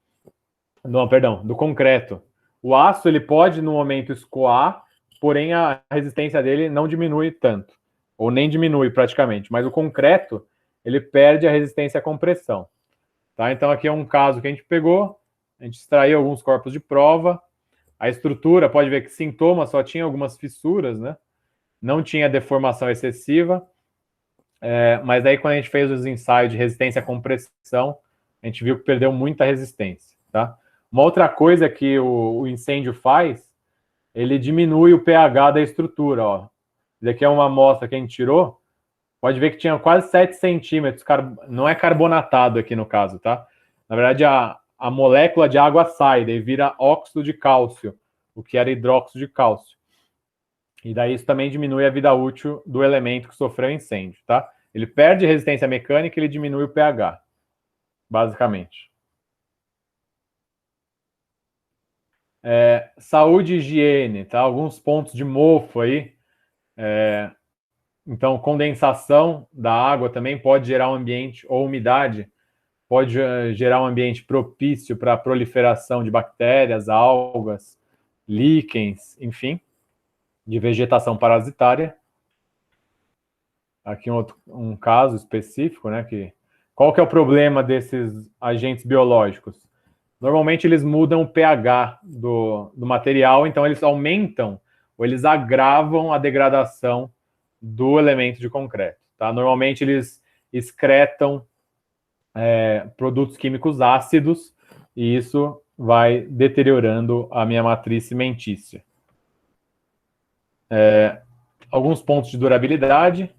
Não, perdão, do concreto. O aço, ele pode, no momento, escoar, porém a resistência dele não diminui tanto, ou nem diminui praticamente, mas o concreto, ele perde a resistência à compressão. Tá? Então, aqui é um caso que a gente pegou, a gente extraiu alguns corpos de prova, a estrutura, pode ver que sintomas só tinha algumas fissuras, né? não tinha deformação excessiva, mas daí quando a gente fez os ensaios de resistência à compressão, a gente viu que perdeu muita resistência, tá? Uma outra coisa que o incêndio faz, ele diminui o pH da estrutura, ó. Isso aqui é uma amostra que a gente tirou, pode ver que tinha quase 7 centímetros, não é carbonatado aqui no caso, tá? Na verdade, a molécula de água sai, daí vira óxido de cálcio, o que era hidróxido de cálcio. E daí isso também diminui a vida útil do elemento que sofreu incêndio, tá? Ele perde resistência mecânica e ele diminui o pH, basicamente. Saúde e higiene, tá? Alguns pontos de mofo aí. Então, condensação da água também pode gerar um ambiente, ou umidade, pode gerar um ambiente propício para a proliferação de bactérias, algas, líquens, enfim, de vegetação parasitária. Aqui um caso específico, né? Qual que é o problema desses agentes biológicos? Normalmente eles mudam o pH do material, então eles aumentam ou eles agravam a degradação do elemento de concreto. Tá? Normalmente eles excretam produtos químicos ácidos e isso vai deteriorando a minha matriz cimentícia. Alguns pontos de durabilidade,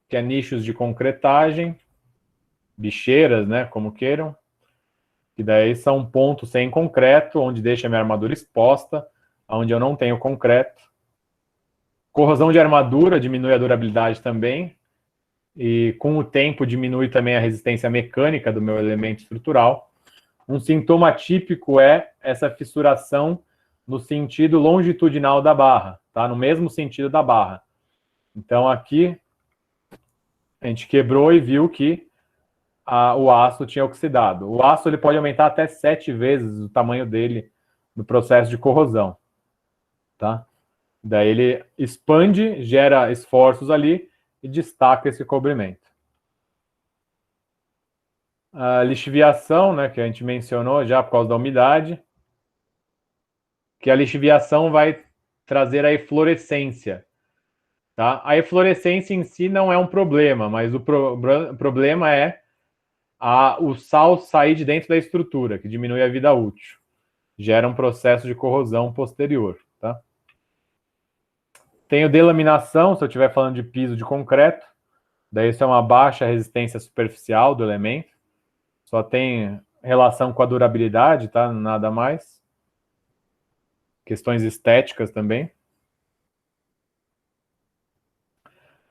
que é nichos de concretagem, bicheiras, né, como queiram, que daí são pontos sem concreto, onde deixa a minha armadura exposta, onde eu não tenho concreto. Corrosão de armadura diminui a durabilidade também, e com o tempo diminui também a resistência mecânica do meu elemento estrutural. Um sintoma típico é essa fissuração no sentido longitudinal da barra, tá? No mesmo sentido da barra. Então aqui a gente quebrou e viu que o aço tinha oxidado. O aço ele pode aumentar até 7 vezes o tamanho dele no processo de corrosão, tá? Daí ele expande, gera esforços ali e destaca esse cobrimento. A lixiviação, né, que a gente mencionou já por causa da umidade, que a lixiviação vai trazer a eflorescência. Tá? A eflorescência em si não é um problema, mas o problema é o sal sair de dentro da estrutura, que diminui a vida útil. Gera um processo de corrosão posterior. Tá? Tenho delaminação, se eu estiver falando de piso de concreto, daí isso é uma baixa resistência superficial do elemento, só tem relação com a durabilidade, tá? Nada mais. Questões estéticas também.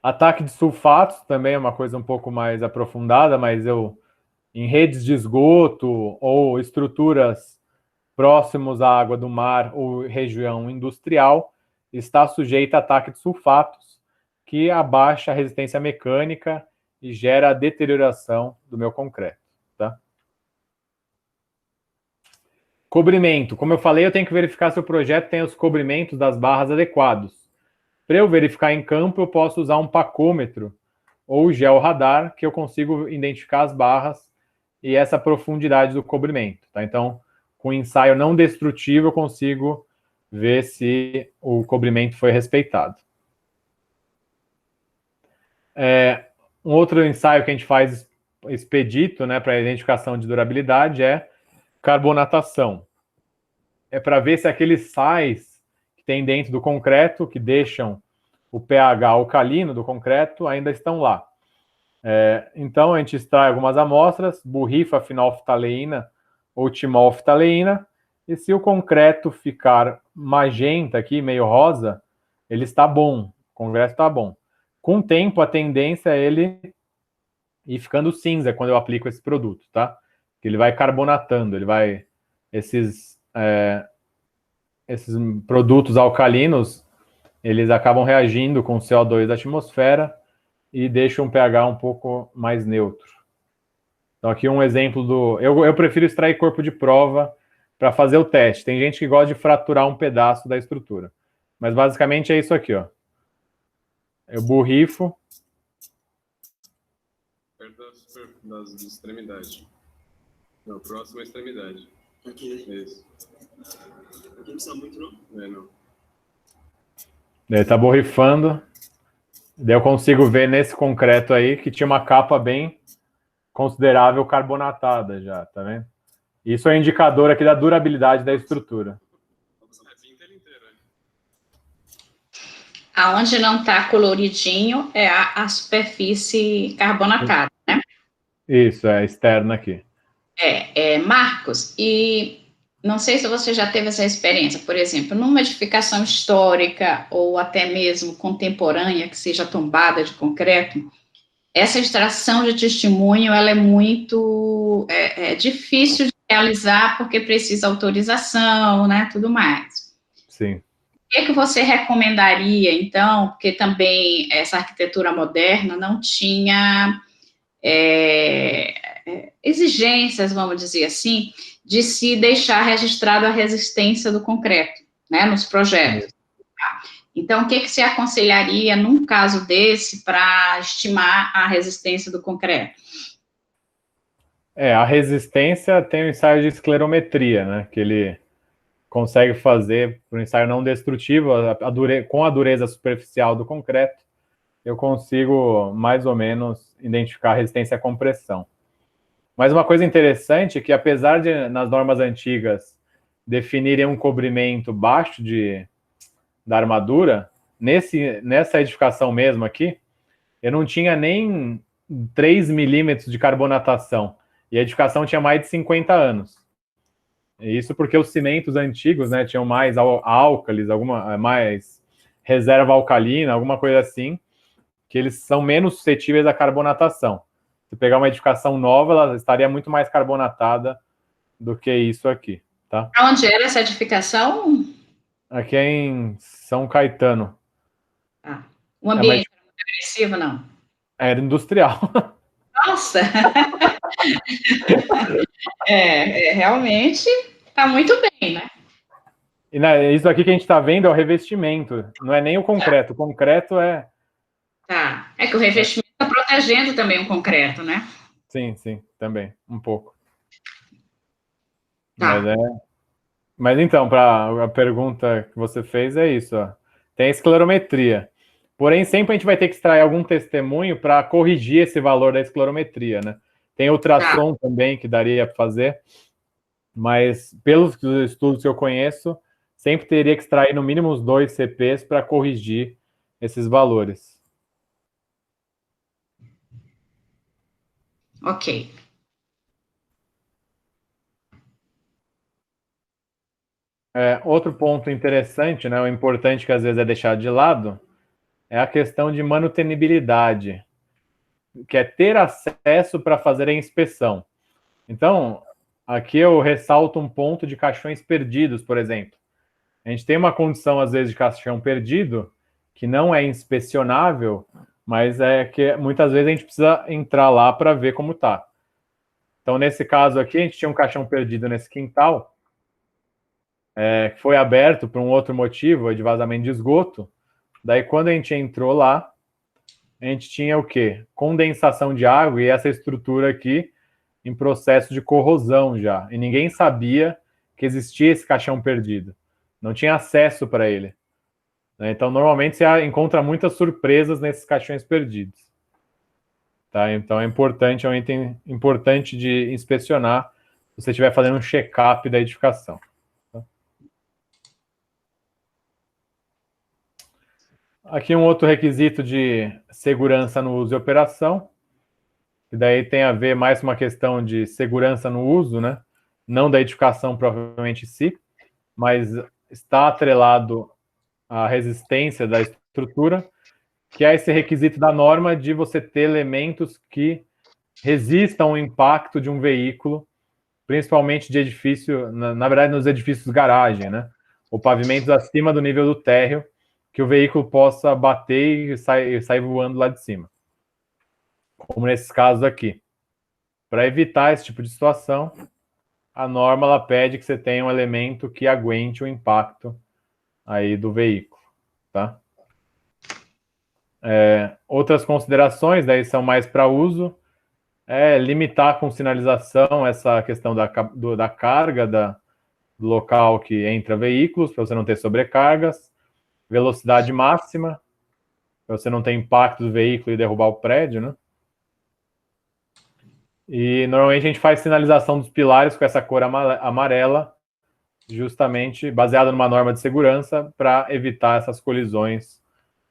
Ataque de sulfatos também é uma coisa um pouco mais aprofundada, mas em redes de esgoto ou estruturas próximos à água do mar ou região industrial, está sujeita a ataque de sulfatos, que abaixa a resistência mecânica e gera a deterioração do meu concreto. Tá? Cobrimento. Como eu falei, eu tenho que verificar se o projeto tem os cobrimentos das barras adequados. Para eu verificar em campo, eu posso usar um pacômetro ou georradar, que eu consigo identificar as barras e essa profundidade do cobrimento. Tá? Então, com ensaio não destrutivo, eu consigo ver se o cobrimento foi respeitado. Um outro ensaio que a gente faz expedito, né, para identificação de durabilidade é carbonatação. É para ver se aqueles sais que tem dentro do concreto, que deixam o pH alcalino do concreto, ainda estão lá. Então, a gente extrai algumas amostras, borrifa fenolftaleína ou timolftaleína, e se o concreto ficar magenta aqui, meio rosa, ele está bom, o concreto está bom. Com o tempo, a tendência é ele ir ficando cinza quando eu aplico esse produto, tá? Que ele vai carbonatando, ele vai... Esses produtos alcalinos, eles acabam reagindo com o CO2 da atmosfera e deixam um pH um pouco mais neutro. Então aqui um exemplo do... Eu prefiro extrair corpo de prova para fazer o teste. Tem gente que gosta de fraturar um pedaço da estrutura. Mas basicamente é isso aqui, ó. Eu borrifo. Perto das extremidades. Não, próxima extremidade. Aqui, né? Isso. Aqui não precisa muito, não? Não. Ele tá borrifando. Daí eu consigo ver nesse concreto aí que tinha uma capa bem considerável carbonatada já, tá vendo? Isso é indicador aqui da durabilidade da estrutura. Pinta ele inteiro, hein? Aonde não está coloridinho é a superfície carbonatada, né? Isso, é externa aqui. Marcos, e não sei se você já teve essa experiência, por exemplo, numa edificação histórica ou até mesmo contemporânea, que seja tombada de concreto, essa extração de testemunho, ela é muito difícil de realizar, porque precisa autorização, né, tudo mais. Sim. O que você recomendaria, então, porque também essa arquitetura moderna não tinha exigências, vamos dizer assim, de se deixar registrado a resistência do concreto, né, nos projetos. Tá? Então, o que você aconselharia num caso desse para estimar a resistência do concreto? A resistência tem o ensaio de esclerometria, né, que ele consegue fazer por um ensaio não destrutivo, com a dureza superficial do concreto, eu consigo mais ou menos identificar a resistência à compressão. Mas uma coisa interessante é que, apesar de, nas normas antigas, definirem um cobrimento baixo da armadura, nessa edificação mesmo aqui, eu não tinha nem 3 milímetros de carbonatação. E a edificação tinha mais de 50 anos. Isso porque os cimentos antigos, né, tinham mais álcalis, mais reserva alcalina, alguma coisa assim, que eles são menos suscetíveis à carbonatação. Se pegar uma edificação nova, ela estaria muito mais carbonatada do que isso aqui, tá? Onde era essa edificação? Aqui é em São Caetano. O ambiente era muito agressivo, não? Era industrial. Nossa! Realmente está muito bem, né? E isso aqui que a gente está vendo é o revestimento, não é nem o concreto. O concreto é... Tá. É que o revestimento está protegendo também o concreto, né? Sim, também, um pouco. Tá. Mas então, para a pergunta que você fez, é isso, ó. Tem a esclerometria. Porém, sempre a gente vai ter que extrair algum testemunho para corrigir esse valor da esclerometria, né? Tem ultrassom também que daria para fazer, mas pelos estudos que eu conheço, sempre teria que extrair no mínimo uns 2 CPs para corrigir esses valores. Ok. Outro ponto interessante, né, o importante que às vezes é deixado de lado, é a questão de manutenibilidade, que é ter acesso para fazer a inspeção. Então, aqui eu ressalto um ponto de caixões perdidos, por exemplo. A gente tem uma condição, às vezes, de caixão perdido, que não é inspecionável, mas é que muitas vezes a gente precisa entrar lá para ver como está. Então, nesse caso aqui, a gente tinha um caixão perdido nesse quintal, que foi aberto por um outro motivo, de vazamento de esgoto. Daí, quando a gente entrou lá, a gente tinha o quê? Condensação de água e essa estrutura aqui em processo de corrosão já. E ninguém sabia que existia esse caixão perdido. Não tinha acesso para ele. Então, normalmente, você encontra muitas surpresas nesses caixões perdidos. Tá? Então, é importante, é um item importante de inspecionar se você estiver fazendo um check-up da edificação. Aqui um outro requisito de segurança no uso e operação, que daí tem a ver mais com uma questão de segurança no uso, né? Não da edificação propriamente em si, mas está atrelado à resistência da estrutura, que é esse requisito da norma de você ter elementos que resistam ao impacto de um veículo, principalmente de edifício, na verdade nos edifícios garagem, né? Ou pavimentos acima do nível do térreo, que o veículo possa bater e sair voando lá de cima. Como nesses casos aqui. Para evitar esse tipo de situação, a norma ela pede que você tenha um elemento que aguente o impacto aí do veículo, tá? Outras considerações, daí são mais para uso, limitar com sinalização essa questão da carga do local que entra veículos, para você não ter sobrecargas. velocidade máxima, para você não ter impacto do veículo e derrubar o prédio, né? E normalmente a gente faz sinalização dos pilares com essa cor amarela, justamente baseada numa norma de segurança para evitar essas colisões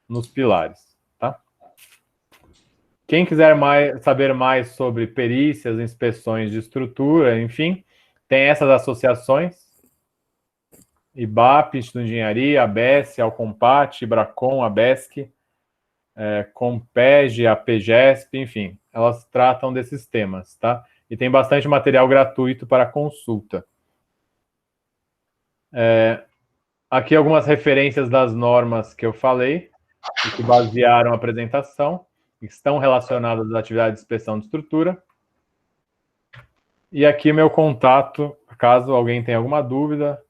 nos pilares, tá? Quem quiser saber mais sobre perícias, inspeções de estrutura, enfim, tem essas associações: IBAP, Instituto de Engenharia, ABES, Alcompat, Ibracon, ABESC, Compeg, APGESP, enfim, elas tratam desses temas, tá? E tem bastante material gratuito para consulta. Aqui algumas referências das normas que eu falei, e que basearam a apresentação, que estão relacionadas às atividades de inspeção de estrutura. E aqui meu contato, caso alguém tenha alguma dúvida,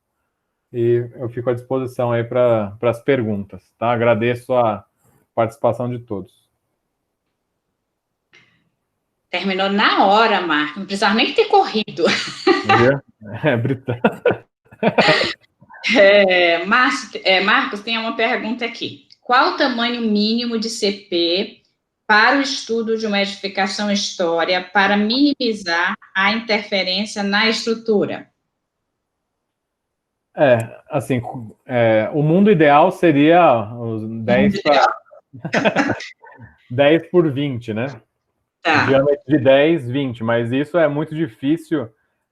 e eu fico à disposição aí para as perguntas, tá? Agradeço a participação de todos. Terminou na hora, Marco. Não precisava nem ter corrido. Britânia. Marcos, tem uma pergunta aqui. Qual o tamanho mínimo de CP para o estudo de uma edificação história para minimizar a interferência na estrutura? Assim, o mundo ideal seria os 10 por 20, né? Tá. Diâmetro de 10, 20, mas isso é muito difícil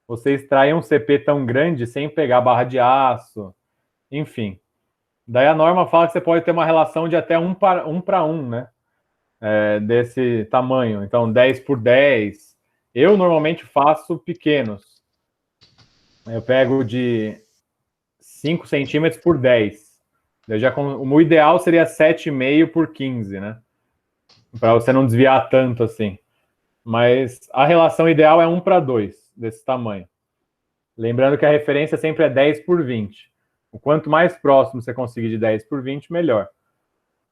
você extrair um CP tão grande sem pegar barra de aço, enfim. Daí a norma fala que você pode ter uma relação de até 1 para 1, né? Desse tamanho. Então, 10 por 10. Eu normalmente faço pequenos. Eu pego de 5 centímetros por 10. O ideal seria 7,5 por 15, né? Para você não desviar tanto assim. Mas a relação ideal é 1 para 2, desse tamanho. Lembrando que a referência sempre é 10 por 20. O quanto mais próximo você conseguir de 10 por 20, melhor.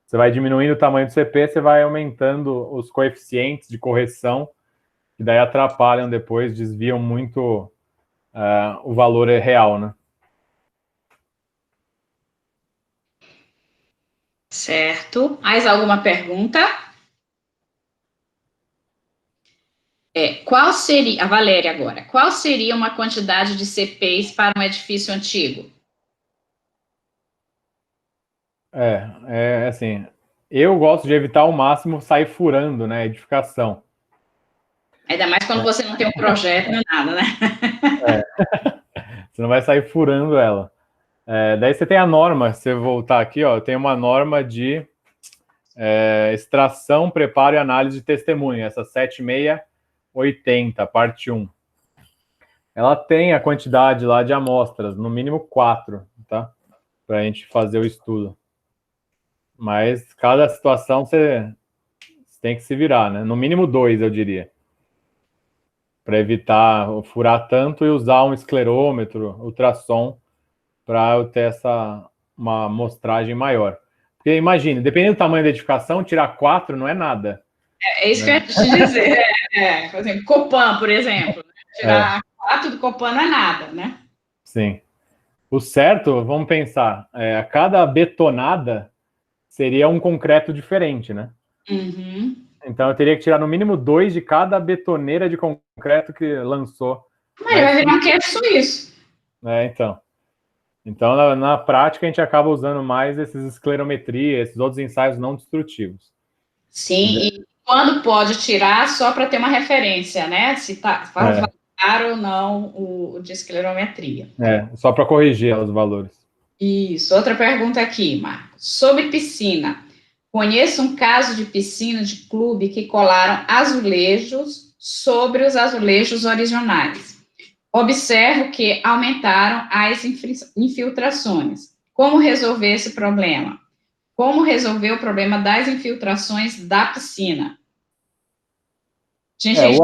Você vai diminuindo o tamanho do CP, você vai aumentando os coeficientes de correção, que daí atrapalham depois, desviam muito o valor real, né? Certo. Mais alguma pergunta? Qual seria, a Valéria agora, qual seria uma quantidade de CPs para um edifício antigo? Assim, eu gosto de evitar ao máximo sair furando, né, a edificação. Ainda mais quando você não tem um projeto, nem nada, né? Você não vai sair furando ela. Daí você tem a norma, se você voltar aqui, ó, tem uma norma de extração, preparo e análise de testemunho, essa 7680, parte 1. Ela tem a quantidade lá de amostras, no mínimo 4, tá? Para a gente fazer o estudo. Mas cada situação você tem que se virar, né? No mínimo 2, eu diria. Para evitar furar tanto e usar um esclerômetro, ultrassom, para eu ter uma amostragem maior. Porque imagine, dependendo do tamanho da edificação, tirar 4 não é nada. É isso que eu ia te dizer. Por exemplo, Copan, por exemplo. Tirar 4 do Copan não é nada, né? Sim. O certo, vamos pensar, a cada betonada seria um concreto diferente, né? Uhum. Então eu teria que tirar no mínimo 2 de cada betoneira de concreto que lançou. Mas vai virar um queijo suíço. Então na prática, a gente acaba usando mais esses esclerometria, esses outros ensaios não destrutivos. Sim, e quando pode tirar, só para ter uma referência, né? Se está claro ou não o de esclerometria. Só para corrigir os valores. Isso. Outra pergunta aqui, Marcos. Sobre piscina. Conheço um caso de piscina de clube que colaram azulejos sobre os azulejos originais. Observo que aumentaram as infiltrações. Como resolver esse problema? Como resolver o problema das infiltrações da piscina? Gente,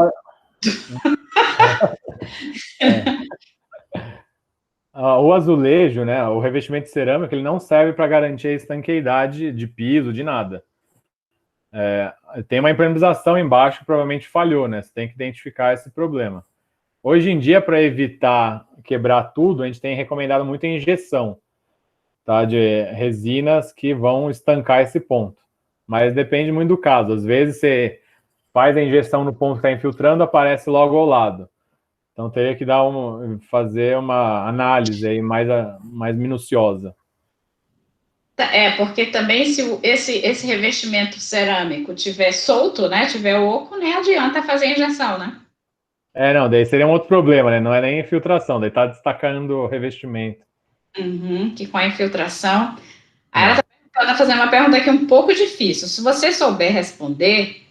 o azulejo, né, o revestimento de cerâmica, ele não serve para garantir a estanqueidade de piso, de nada. Tem uma impermeabilização embaixo que provavelmente falhou, né? Você tem que identificar esse problema. Hoje em dia, para evitar quebrar tudo, a gente tem recomendado muito a injeção. tá? De resinas que vão estancar esse ponto. Mas depende muito do caso. Às vezes você faz a injeção no ponto que está infiltrando, aparece logo ao lado. Então teria que fazer uma análise aí mais minuciosa. Porque também se esse revestimento cerâmico tiver solto, né, tiver oco, nem adianta fazer a injeção, né? Não, daí seria um outro problema, né? Não é nem infiltração, daí tá destacando o revestimento. Que com a infiltração... Aí ela está fazendo uma pergunta aqui um pouco difícil. Se você souber responder,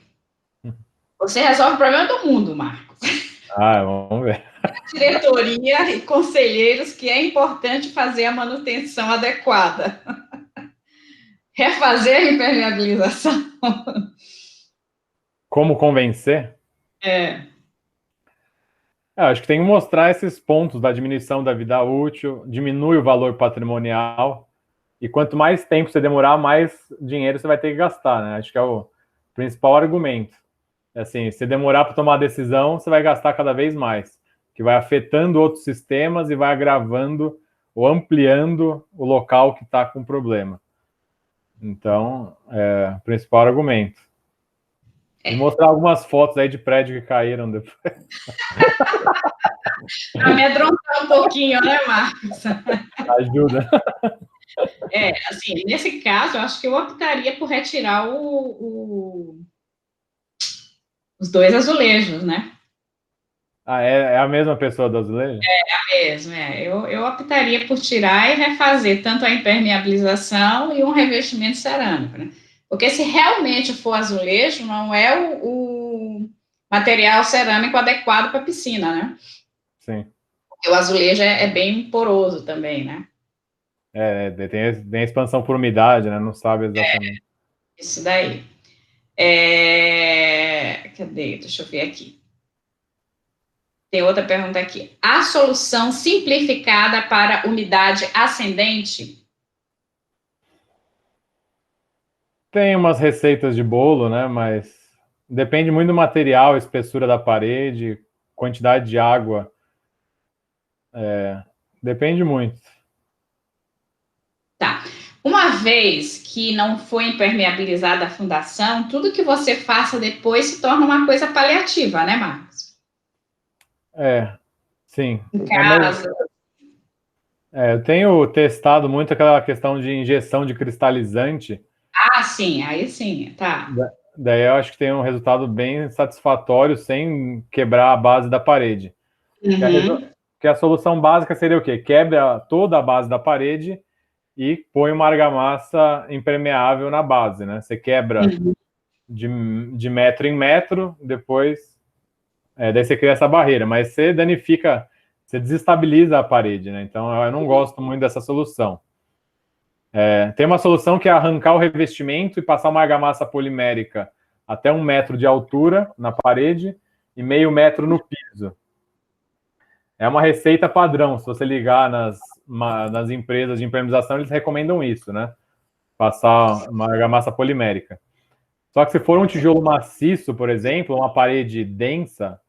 você resolve o problema do mundo, Marcos. Vamos ver. Diretoria e conselheiros que é importante fazer a manutenção adequada. Refazer a impermeabilização. Como convencer? Acho que tem que mostrar esses pontos da diminuição da vida útil, diminui o valor patrimonial, e quanto mais tempo você demorar, mais dinheiro você vai ter que gastar, né? Acho que é o principal argumento. Assim, se demorar para tomar a decisão, você vai gastar cada vez mais, que vai afetando outros sistemas e vai agravando ou ampliando o local que está com problema. Então, é o principal argumento. E mostrar algumas fotos aí de prédio que caíram depois. Amedrontar um pouquinho, né, Marcos? Ajuda. Assim, nesse caso, eu acho que eu optaria por retirar os dois azulejos, né? É a mesma pessoa do azulejo? Mesmo, eu optaria por tirar e refazer tanto a impermeabilização e um revestimento cerâmico, né? Porque se realmente for azulejo, não é o material cerâmico adequado para a piscina, né? Sim. Porque o azulejo é bem poroso também, né? Tem a expansão por umidade, né? Não sabe exatamente. Isso daí. Cadê? Deixa eu ver aqui. Tem outra pergunta aqui. A solução simplificada para umidade ascendente? Tem umas receitas de bolo, né? Mas depende muito do material, espessura da parede, quantidade de água. Depende muito. Tá. Uma vez que não foi impermeabilizada a fundação, tudo que você faça depois se torna uma coisa paliativa, né, Marcos? Sim. Em casa. Eu tenho testado muito aquela questão de injeção de cristalizante. Sim, aí sim, tá. Daí eu acho que tem um resultado bem satisfatório sem quebrar a base da parede. Que a solução básica seria o quê? Quebra toda a base da parede e põe uma argamassa impermeável na base, né? Você quebra de metro em metro, depois daí você cria essa barreira, mas você danifica, você desestabiliza a parede, né? Então eu não gosto muito dessa solução. Tem uma solução que é arrancar o revestimento e passar uma argamassa polimérica até 1 metro de altura na parede e meio metro no piso. É uma receita padrão. Se você ligar nas empresas de impermeabilização, eles recomendam isso, né? Passar uma argamassa polimérica. Só que se for um tijolo maciço, por exemplo, uma parede densa,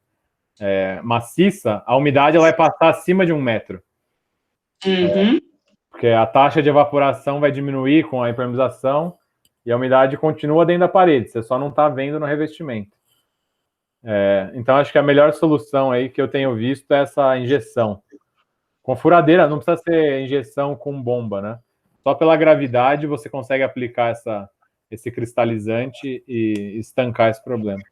maciça, a umidade ela vai passar acima de 1 metro. Porque a taxa de evaporação vai diminuir com a impermeabilização e a umidade continua dentro da parede, você só não está vendo no revestimento. Então, acho que a melhor solução aí que eu tenho visto é essa injeção. Com furadeira, não precisa ser injeção com bomba, né? Só pela gravidade você consegue aplicar esse cristalizante e estancar esse problema.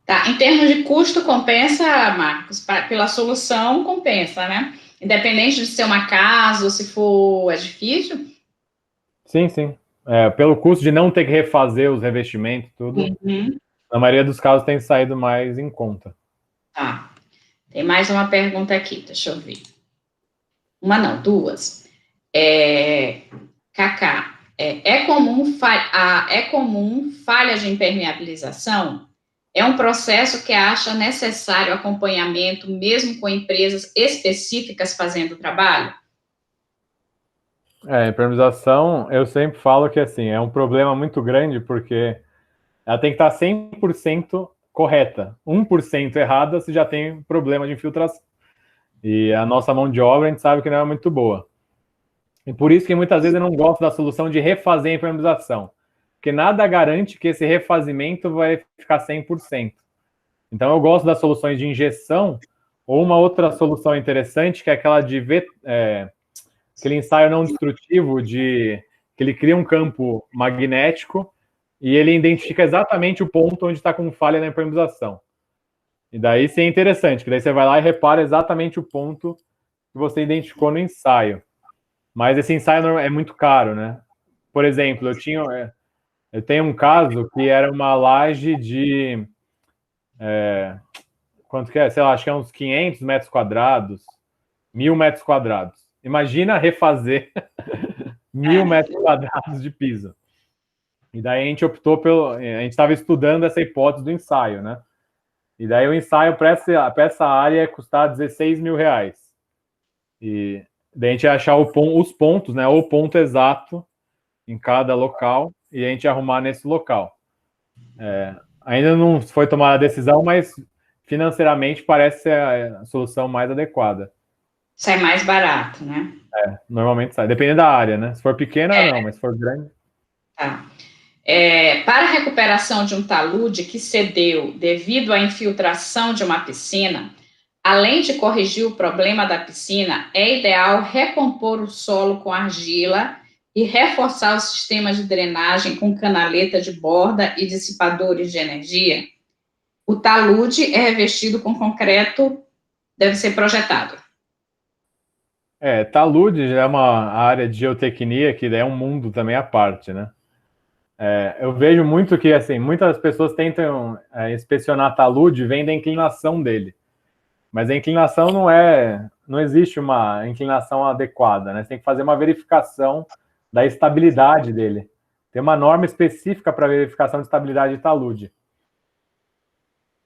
Tá, em termos de custo, compensa, Marcos? Pela solução, compensa, né? Independente de ser uma casa ou se for edifício? Sim. Pelo custo de não ter que refazer os revestimentos, tudo, na maioria dos casos tem saído mais em conta. Tá. Tem mais uma pergunta aqui, deixa eu ver. Uma não, duas. Cacá, é comum falha de impermeabilização? É um processo que acha necessário acompanhamento, mesmo com empresas específicas fazendo o trabalho? Impermeabilização, eu sempre falo que assim, é um problema muito grande, porque ela tem que estar 100% correta. 1% errada, você já tem problema de infiltração. E a nossa mão de obra, a gente sabe que não é muito boa. E por isso que muitas vezes eu não gosto da solução de refazer a impermeabilização, porque nada garante que esse refazimento vai ficar 100%. Então eu gosto das soluções de injeção, ou uma outra solução interessante, que é aquela de aquele ensaio não destrutivo, que ele cria um campo magnético e ele identifica exatamente o ponto onde está com falha na impermeabilização. E daí sim é interessante, que daí você vai lá e repara exatamente o ponto que você identificou no ensaio. Mas esse ensaio é muito caro, né? Por exemplo, eu tenho um caso que era uma laje de... quanto que é? Sei lá, acho que é uns 500 metros quadrados, 1.000 metros quadrados. Imagina refazer 1.000 metros quadrados de piso. E daí a gente optou a gente estava estudando essa hipótese do ensaio, né? E daí o ensaio para essa área ia custar R$16.000. E daí a gente ia achar os pontos, né? O ponto exato em cada local e a gente ia arrumar nesse local. Ainda não foi tomada a decisão, mas financeiramente parece ser a solução mais adequada. Sai mais barato, né? Normalmente sai, dependendo da área, né? Se for pequena, não, mas se for grande... Tá. Para a recuperação de um talude que cedeu devido à infiltração de uma piscina, além de corrigir o problema da piscina, é ideal recompor o solo com argila e reforçar o sistema de drenagem com canaleta de borda e dissipadores de energia. O talude é revestido com concreto, deve ser projetado. Talude já é uma área de geotecnia que é um mundo também à parte, né? Eu vejo muito que, assim, muitas pessoas tentam inspecionar talude, vem da inclinação dele. Mas a inclinação não existe uma inclinação adequada, né? Você tem que fazer uma verificação da estabilidade dele. Tem uma norma específica para verificação de estabilidade de talude.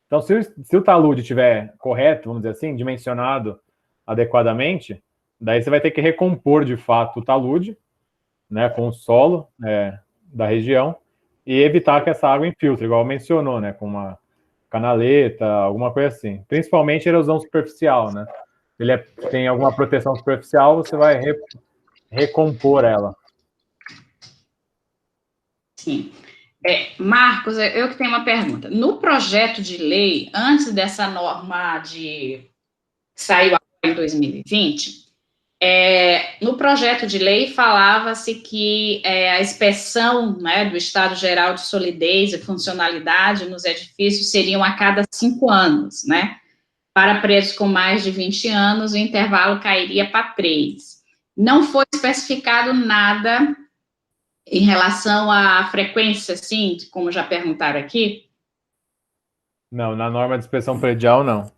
Então, se o talude estiver correto, vamos dizer assim, dimensionado adequadamente, daí você vai ter que recompor, de fato, o talude, né, com o solo da região e evitar que essa água infiltre, igual mencionou, né, com uma canaleta, alguma coisa assim. Principalmente erosão superficial, né? Ele tem alguma proteção superficial, você vai recompor ela. Sim. Marcos, eu que tenho uma pergunta. No projeto de lei, antes dessa norma que saiu agora em 2020, no projeto de lei falava-se que a inspeção, né, do estado geral de solidez e funcionalidade nos edifícios seriam a cada 5 anos, né? Para presos com mais de 20 anos, o intervalo cairia para 3. Não foi especificado nada em relação à frequência, assim, como já perguntaram aqui? Não, na norma de inspeção predial, não.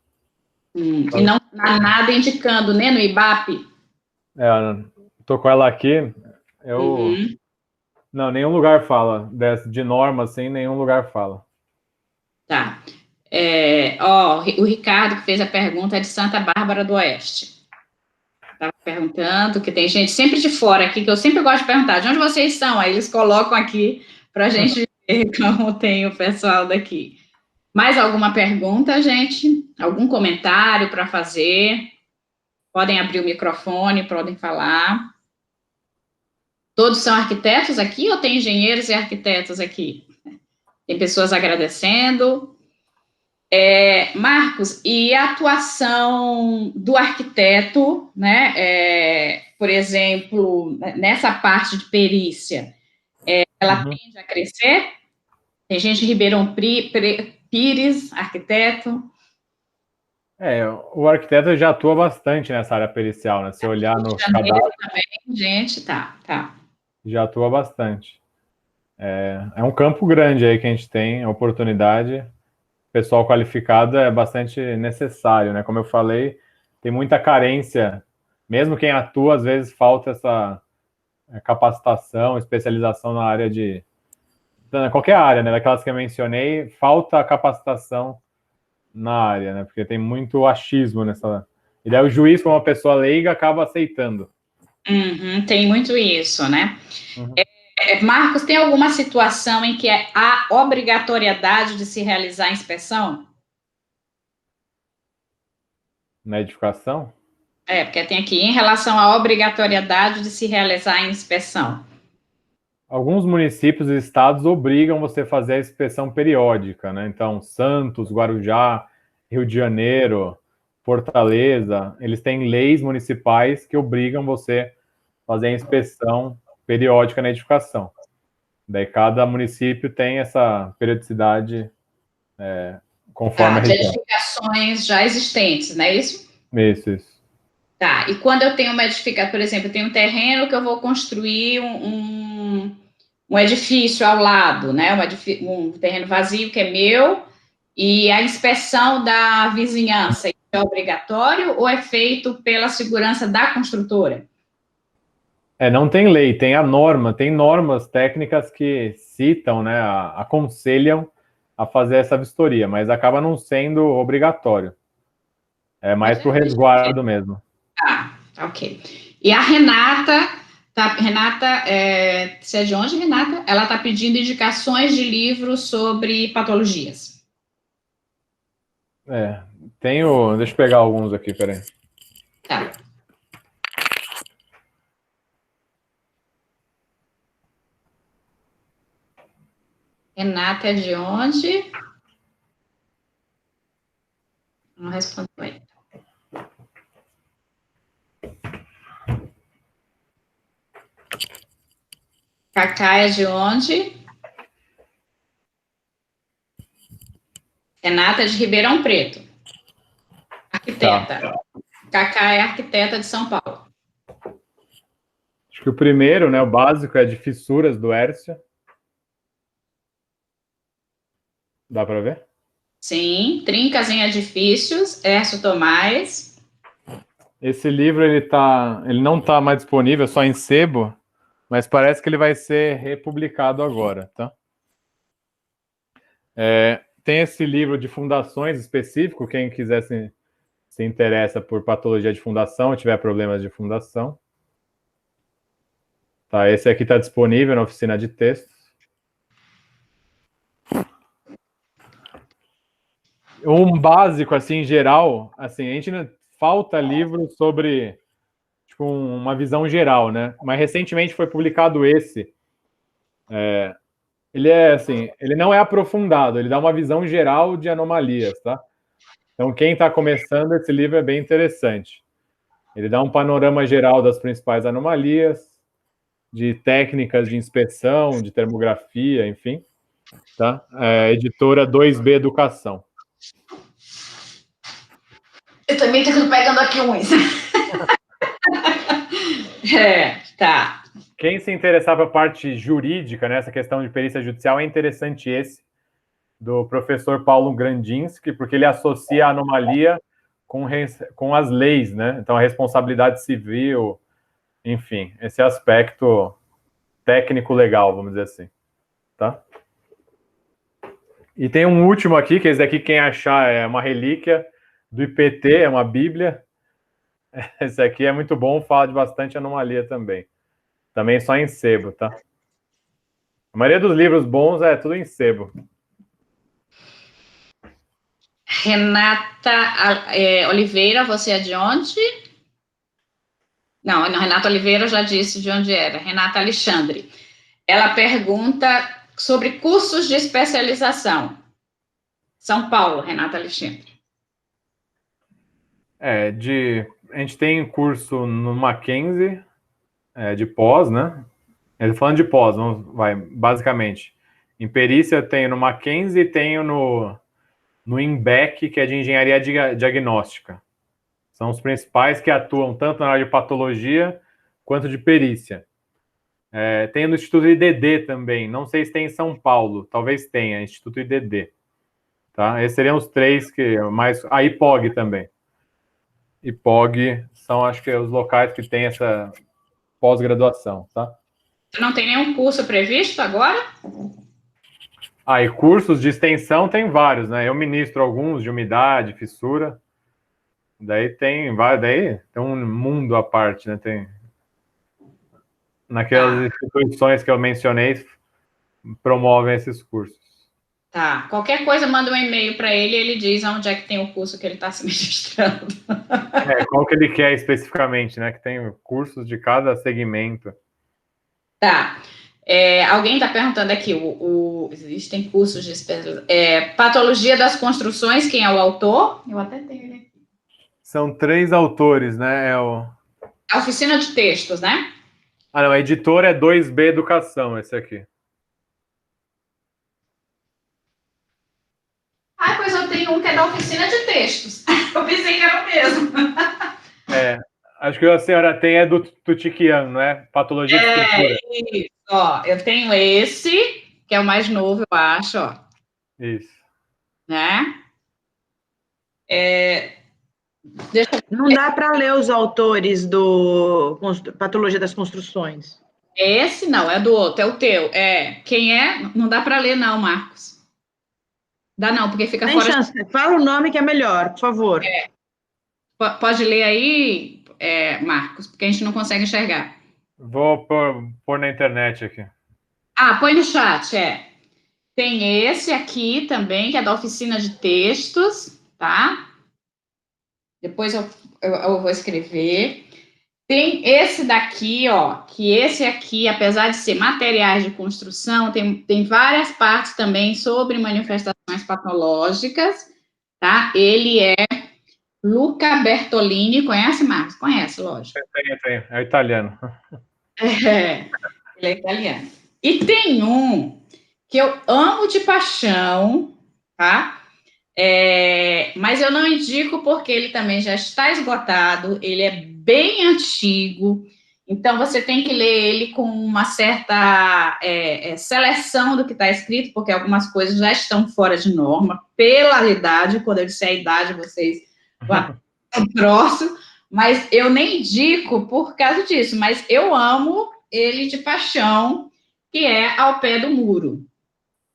E não há nada indicando, né, no IBAP? Tô com ela aqui, Não, nenhum lugar fala de norma, assim, nenhum lugar fala. Tá. O Ricardo, que fez a pergunta, é de Santa Bárbara do Oeste. Estava perguntando, que tem gente sempre de fora aqui, que eu sempre gosto de perguntar, de onde vocês são? Aí eles colocam aqui para a gente ver como tem o pessoal daqui. Mais alguma pergunta, gente? Algum comentário para fazer? Podem abrir o microfone, podem falar. Todos são arquitetos aqui ou tem engenheiros e arquitetos aqui? Tem pessoas agradecendo. Marcos, e a atuação do arquiteto, né, por exemplo, nessa parte de perícia, ela tende a crescer? Tem gente de Ribeirão Pires, arquiteto. O arquiteto já atua bastante nessa área pericial, né? Se olhar no cadastro... também, gente, tá. Já atua bastante. É um campo grande aí que a gente tem, a oportunidade. Pessoal qualificado é bastante necessário, né? Como eu falei, tem muita carência. Mesmo quem atua, às vezes falta essa capacitação, especialização na área qualquer área, né? Daquelas que eu mencionei, falta capacitação na área, né? Porque tem muito achismo nessa... E daí o juiz, como uma pessoa leiga, acaba aceitando. Tem muito isso, né? Marcos, tem alguma situação em que há obrigatoriedade de se realizar a inspeção? Na edificação? Porque tem aqui, em relação à obrigatoriedade de se realizar a inspeção. Alguns municípios e estados obrigam você a fazer a inspeção periódica, né? Então, Santos, Guarujá, Rio de Janeiro, Fortaleza, eles têm leis municipais que obrigam você a fazer a inspeção periódica na edificação. Daí cada município tem essa periodicidade conforme a De região. edificações já existentes, não é isso? Isso. Tá, e quando eu tenho uma edificação, por exemplo, eu tenho um terreno que eu vou construir um edifício ao lado, né? Um terreno vazio que é meu, e a inspeção da vizinhança é obrigatório ou é feito pela segurança da construtora? Não tem lei, tem a norma, tem normas técnicas que citam, né, aconselham a fazer essa vistoria, mas acaba não sendo obrigatório. É mais para o resguardo mesmo. Tá, ok. E a Renata, você é de onde, Renata? Ela está pedindo indicações de livros sobre patologias. Deixa eu pegar alguns aqui, peraí. Tá. Renata é de onde? Não respondeu aí. Cacá é de onde? Renata é de Ribeirão Preto. Arquiteta. Tá. Cacá é arquiteta de São Paulo. Acho que o primeiro, né, o básico, é de fissuras do Hércio. Dá para ver? Sim, Trincas em Edifícios, Hércio Tomás. Esse livro ele não está mais disponível, só em sebo, mas parece que ele vai ser republicado agora, tá? Tem esse livro de fundações específico, quem quiser se interessa por patologia de fundação, tiver problemas de fundação. Tá, esse aqui está disponível na oficina de textos. Um básico, assim, em geral, assim, a gente falta livro sobre tipo, uma visão geral, né? Mas recentemente foi publicado esse. Ele assim, ele não é aprofundado, ele dá uma visão geral de anomalias, tá? Então, quem está começando, esse livro é bem interessante. Ele dá um panorama geral das principais anomalias, de técnicas de inspeção, de termografia, enfim. Tá? Editora 2B Educação. Eu também estou pegando aqui uns. Tá. Quem se interessar para a parte jurídica, né, essa questão de perícia judicial, é interessante esse, do professor Paulo Grandinski, porque ele associa a anomalia com as leis, né? Então, a responsabilidade civil, enfim, esse aspecto técnico-legal, vamos dizer assim. Tá? E tem um último aqui, que esse daqui, quem achar, é uma relíquia do IPT, é uma bíblia. Esse aqui é muito bom, fala de bastante anomalia também. Também só em sebo, tá? A maioria dos livros bons é tudo em sebo. Renata Oliveira, você é de onde? Não, Renata Oliveira já disse de onde era. Renata Alexandre. Ela pergunta sobre cursos de especialização. São Paulo, Renata Alexandre. A gente tem curso no Mackenzie, de pós, né? Eu tô falando de pós, basicamente. Em perícia eu tenho no Mackenzie e tenho no INBEC, que é de engenharia diagnóstica. São os principais que atuam tanto na área de patologia quanto de perícia. Tem no Instituto IDD também, não sei se tem em São Paulo, talvez tenha, Instituto IDD. Tá? Esses seriam os três que mais... A IPOG também. IPOG são, acho que, os locais que têm essa pós-graduação, tá? Não tem nenhum curso previsto agora? E cursos de extensão tem vários, né? Eu ministro alguns de umidade, fissura. Daí tem um mundo à parte, né? Tem naquelas instituições que eu mencionei promovem esses cursos. Tá. Qualquer coisa, manda um e-mail para ele e ele diz onde é que tem o curso que ele está se registrando. Qual que ele quer especificamente, né? Que tem cursos de cada segmento. Tá. Alguém está perguntando aqui, existem cursos de Patologia das Construções, quem é o autor? Eu até tenho ele aqui. São 3 autores, né? A Oficina de Textos, né? Ah, não, a editora é 2B Educação, esse aqui. Ah, pois eu tenho um que é da Oficina de Textos. Eu pensei que era o mesmo. Acho que a senhora tem é do Tutiquian, não é? Patologia de Estrutura. Isso. Ó, eu tenho esse, que é o mais novo, eu acho, ó. Isso. Né? Não dá para ler os autores do Patologia das Construções. Esse não, é do outro, é o teu. Quem é? Não dá para ler, não, Marcos. Dá não, porque fica Tem fora. chance. Fala o nome que é melhor, por favor. Pode ler aí, Marcos, porque a gente não consegue enxergar. Vou pôr na internet aqui. Põe no chat, Tem esse aqui também, que é da Oficina de Textos, tá? Depois eu vou escrever. Tem esse daqui, ó, que esse aqui, apesar de ser materiais de construção, tem várias partes também sobre manifestações patológicas, tá? Ele é Luca Bertolini, conhece, Marcos? Conhece, lógico. Tenho. É italiano. Ele é italiano. E tem um que eu amo de paixão, tá? Mas eu não indico porque ele também já está esgotado, ele é bem antigo, então você tem que ler ele com uma certa seleção do que está escrito, porque algumas coisas já estão fora de norma, pela idade, quando eu disser a idade, vocês vão próximo, mas eu nem indico por causa disso, mas eu amo ele de paixão, que é Ao Pé do Muro.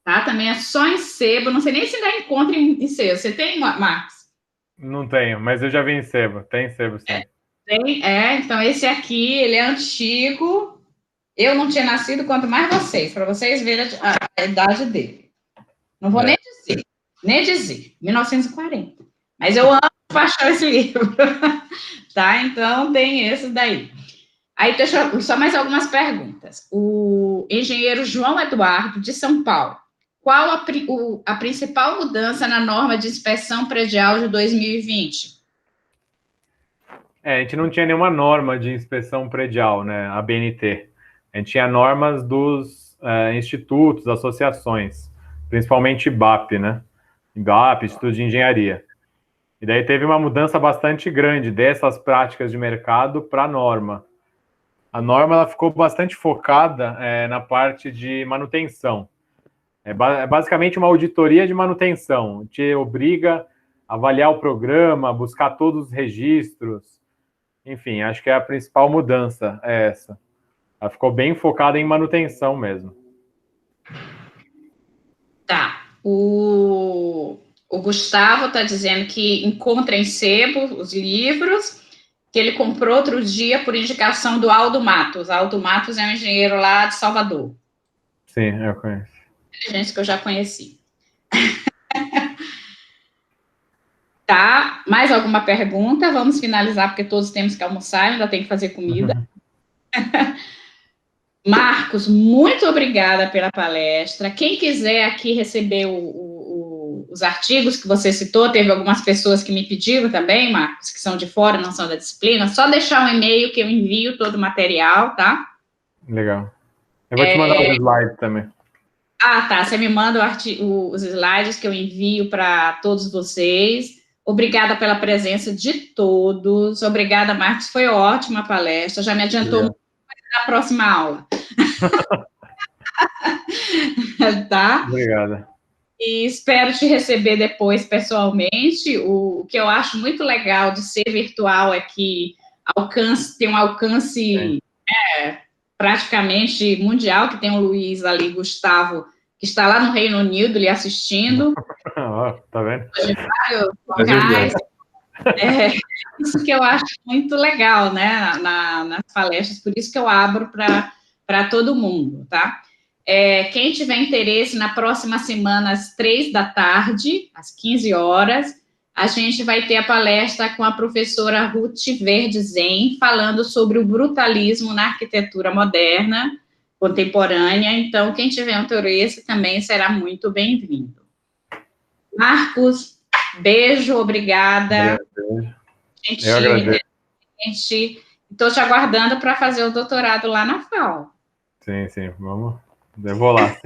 Tá? Também é só em sebo, não sei nem se ainda encontra em sebo. Você tem, Marcos? Não tenho, mas eu já vi em sebo. Tem sebo, sim. Tem, então esse aqui, ele é antigo. Eu não tinha nascido, quanto mais vocês, para vocês verem a idade dele. Não vou nem dizer, 1940. Mas eu amo paixão esse livro. Tá? Então, tem esse daí. Aí, só mais algumas perguntas. O engenheiro João Eduardo, de São Paulo. Qual a principal mudança na norma de inspeção predial de 2020? A gente não tinha nenhuma norma de inspeção predial, né? A BNT. A gente tinha normas dos institutos, associações, principalmente IBAP, né? IBAP, Instituto de Engenharia. E daí teve uma mudança bastante grande dessas práticas de mercado para a norma. A norma ela ficou bastante focada na parte de manutenção. É basicamente uma auditoria de manutenção. Te obriga a avaliar o programa, buscar todos os registros. Enfim, acho que a principal mudança é essa. Ela ficou bem focada em manutenção mesmo. Tá. O Gustavo está dizendo que encontra em sebo os livros, que ele comprou outro dia por indicação do Aldo Matos. Aldo Matos é um engenheiro lá de Salvador. Sim, eu conheço. Gente que eu já conheci. Tá, mais alguma pergunta? Vamos finalizar, porque todos temos que almoçar, ainda tem que fazer comida. Marcos, muito obrigada pela palestra. Quem quiser aqui receber os artigos que você citou, teve algumas pessoas que me pediram também, Marcos, que são de fora, não são da disciplina, só deixar um e-mail que eu envio todo o material, tá? Legal. Eu vou te mandar os slides também. Tá, você me manda os slides que eu envio para todos vocês. Obrigada pela presença de todos. Obrigada, Marcos, foi ótima a palestra, já me adiantou muito na próxima aula. Tá? Obrigada. E espero te receber depois pessoalmente. O que eu acho muito legal de ser virtual é que tem um alcance praticamente mundial, que tem o Luiz ali, Gustavo, que está lá no Reino Unido lhe assistindo. Tá vendo? De vários locais. Isso que eu acho muito legal, né, nas palestras, por isso que eu abro para todo mundo, tá? Quem tiver interesse, na próxima semana, às 15h, às 15 horas, a gente vai ter a palestra com a professora Ruth Verdezen, falando sobre o brutalismo na arquitetura moderna, contemporânea. Então, quem tiver interesse também será muito bem-vindo. Marcos, beijo, obrigada. Eu agradeço. Estou te aguardando para fazer o doutorado lá na FAO. Sim, sim, vamos. Eu vou lá.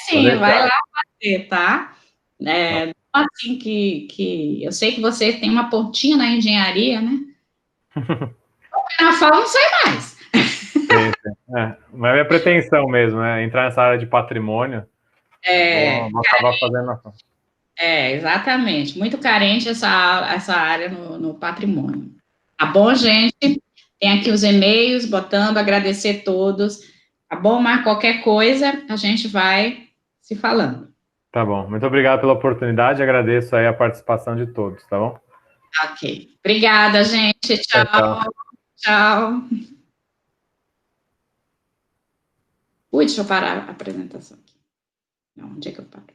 Sim, vai lá fazer, tá? Assim que eu sei que você tem uma pontinha na engenharia, né? Na FAO não sei mais. Sim. Mas é minha pretensão mesmo, né? Entrar nessa área de patrimônio. Vou acabar fazendo. Exatamente. Muito carente essa área no patrimônio. Tá bom, gente? Tem aqui os e-mails, agradecer todos. Tá bom, mas qualquer coisa, a gente vai se falando. Tá bom. Muito obrigado pela oportunidade. Agradeço aí a participação de todos, tá bom? Ok. Obrigada, gente. Tchau. Ui, deixa eu parar a apresentação aqui. Não, onde é que eu paro?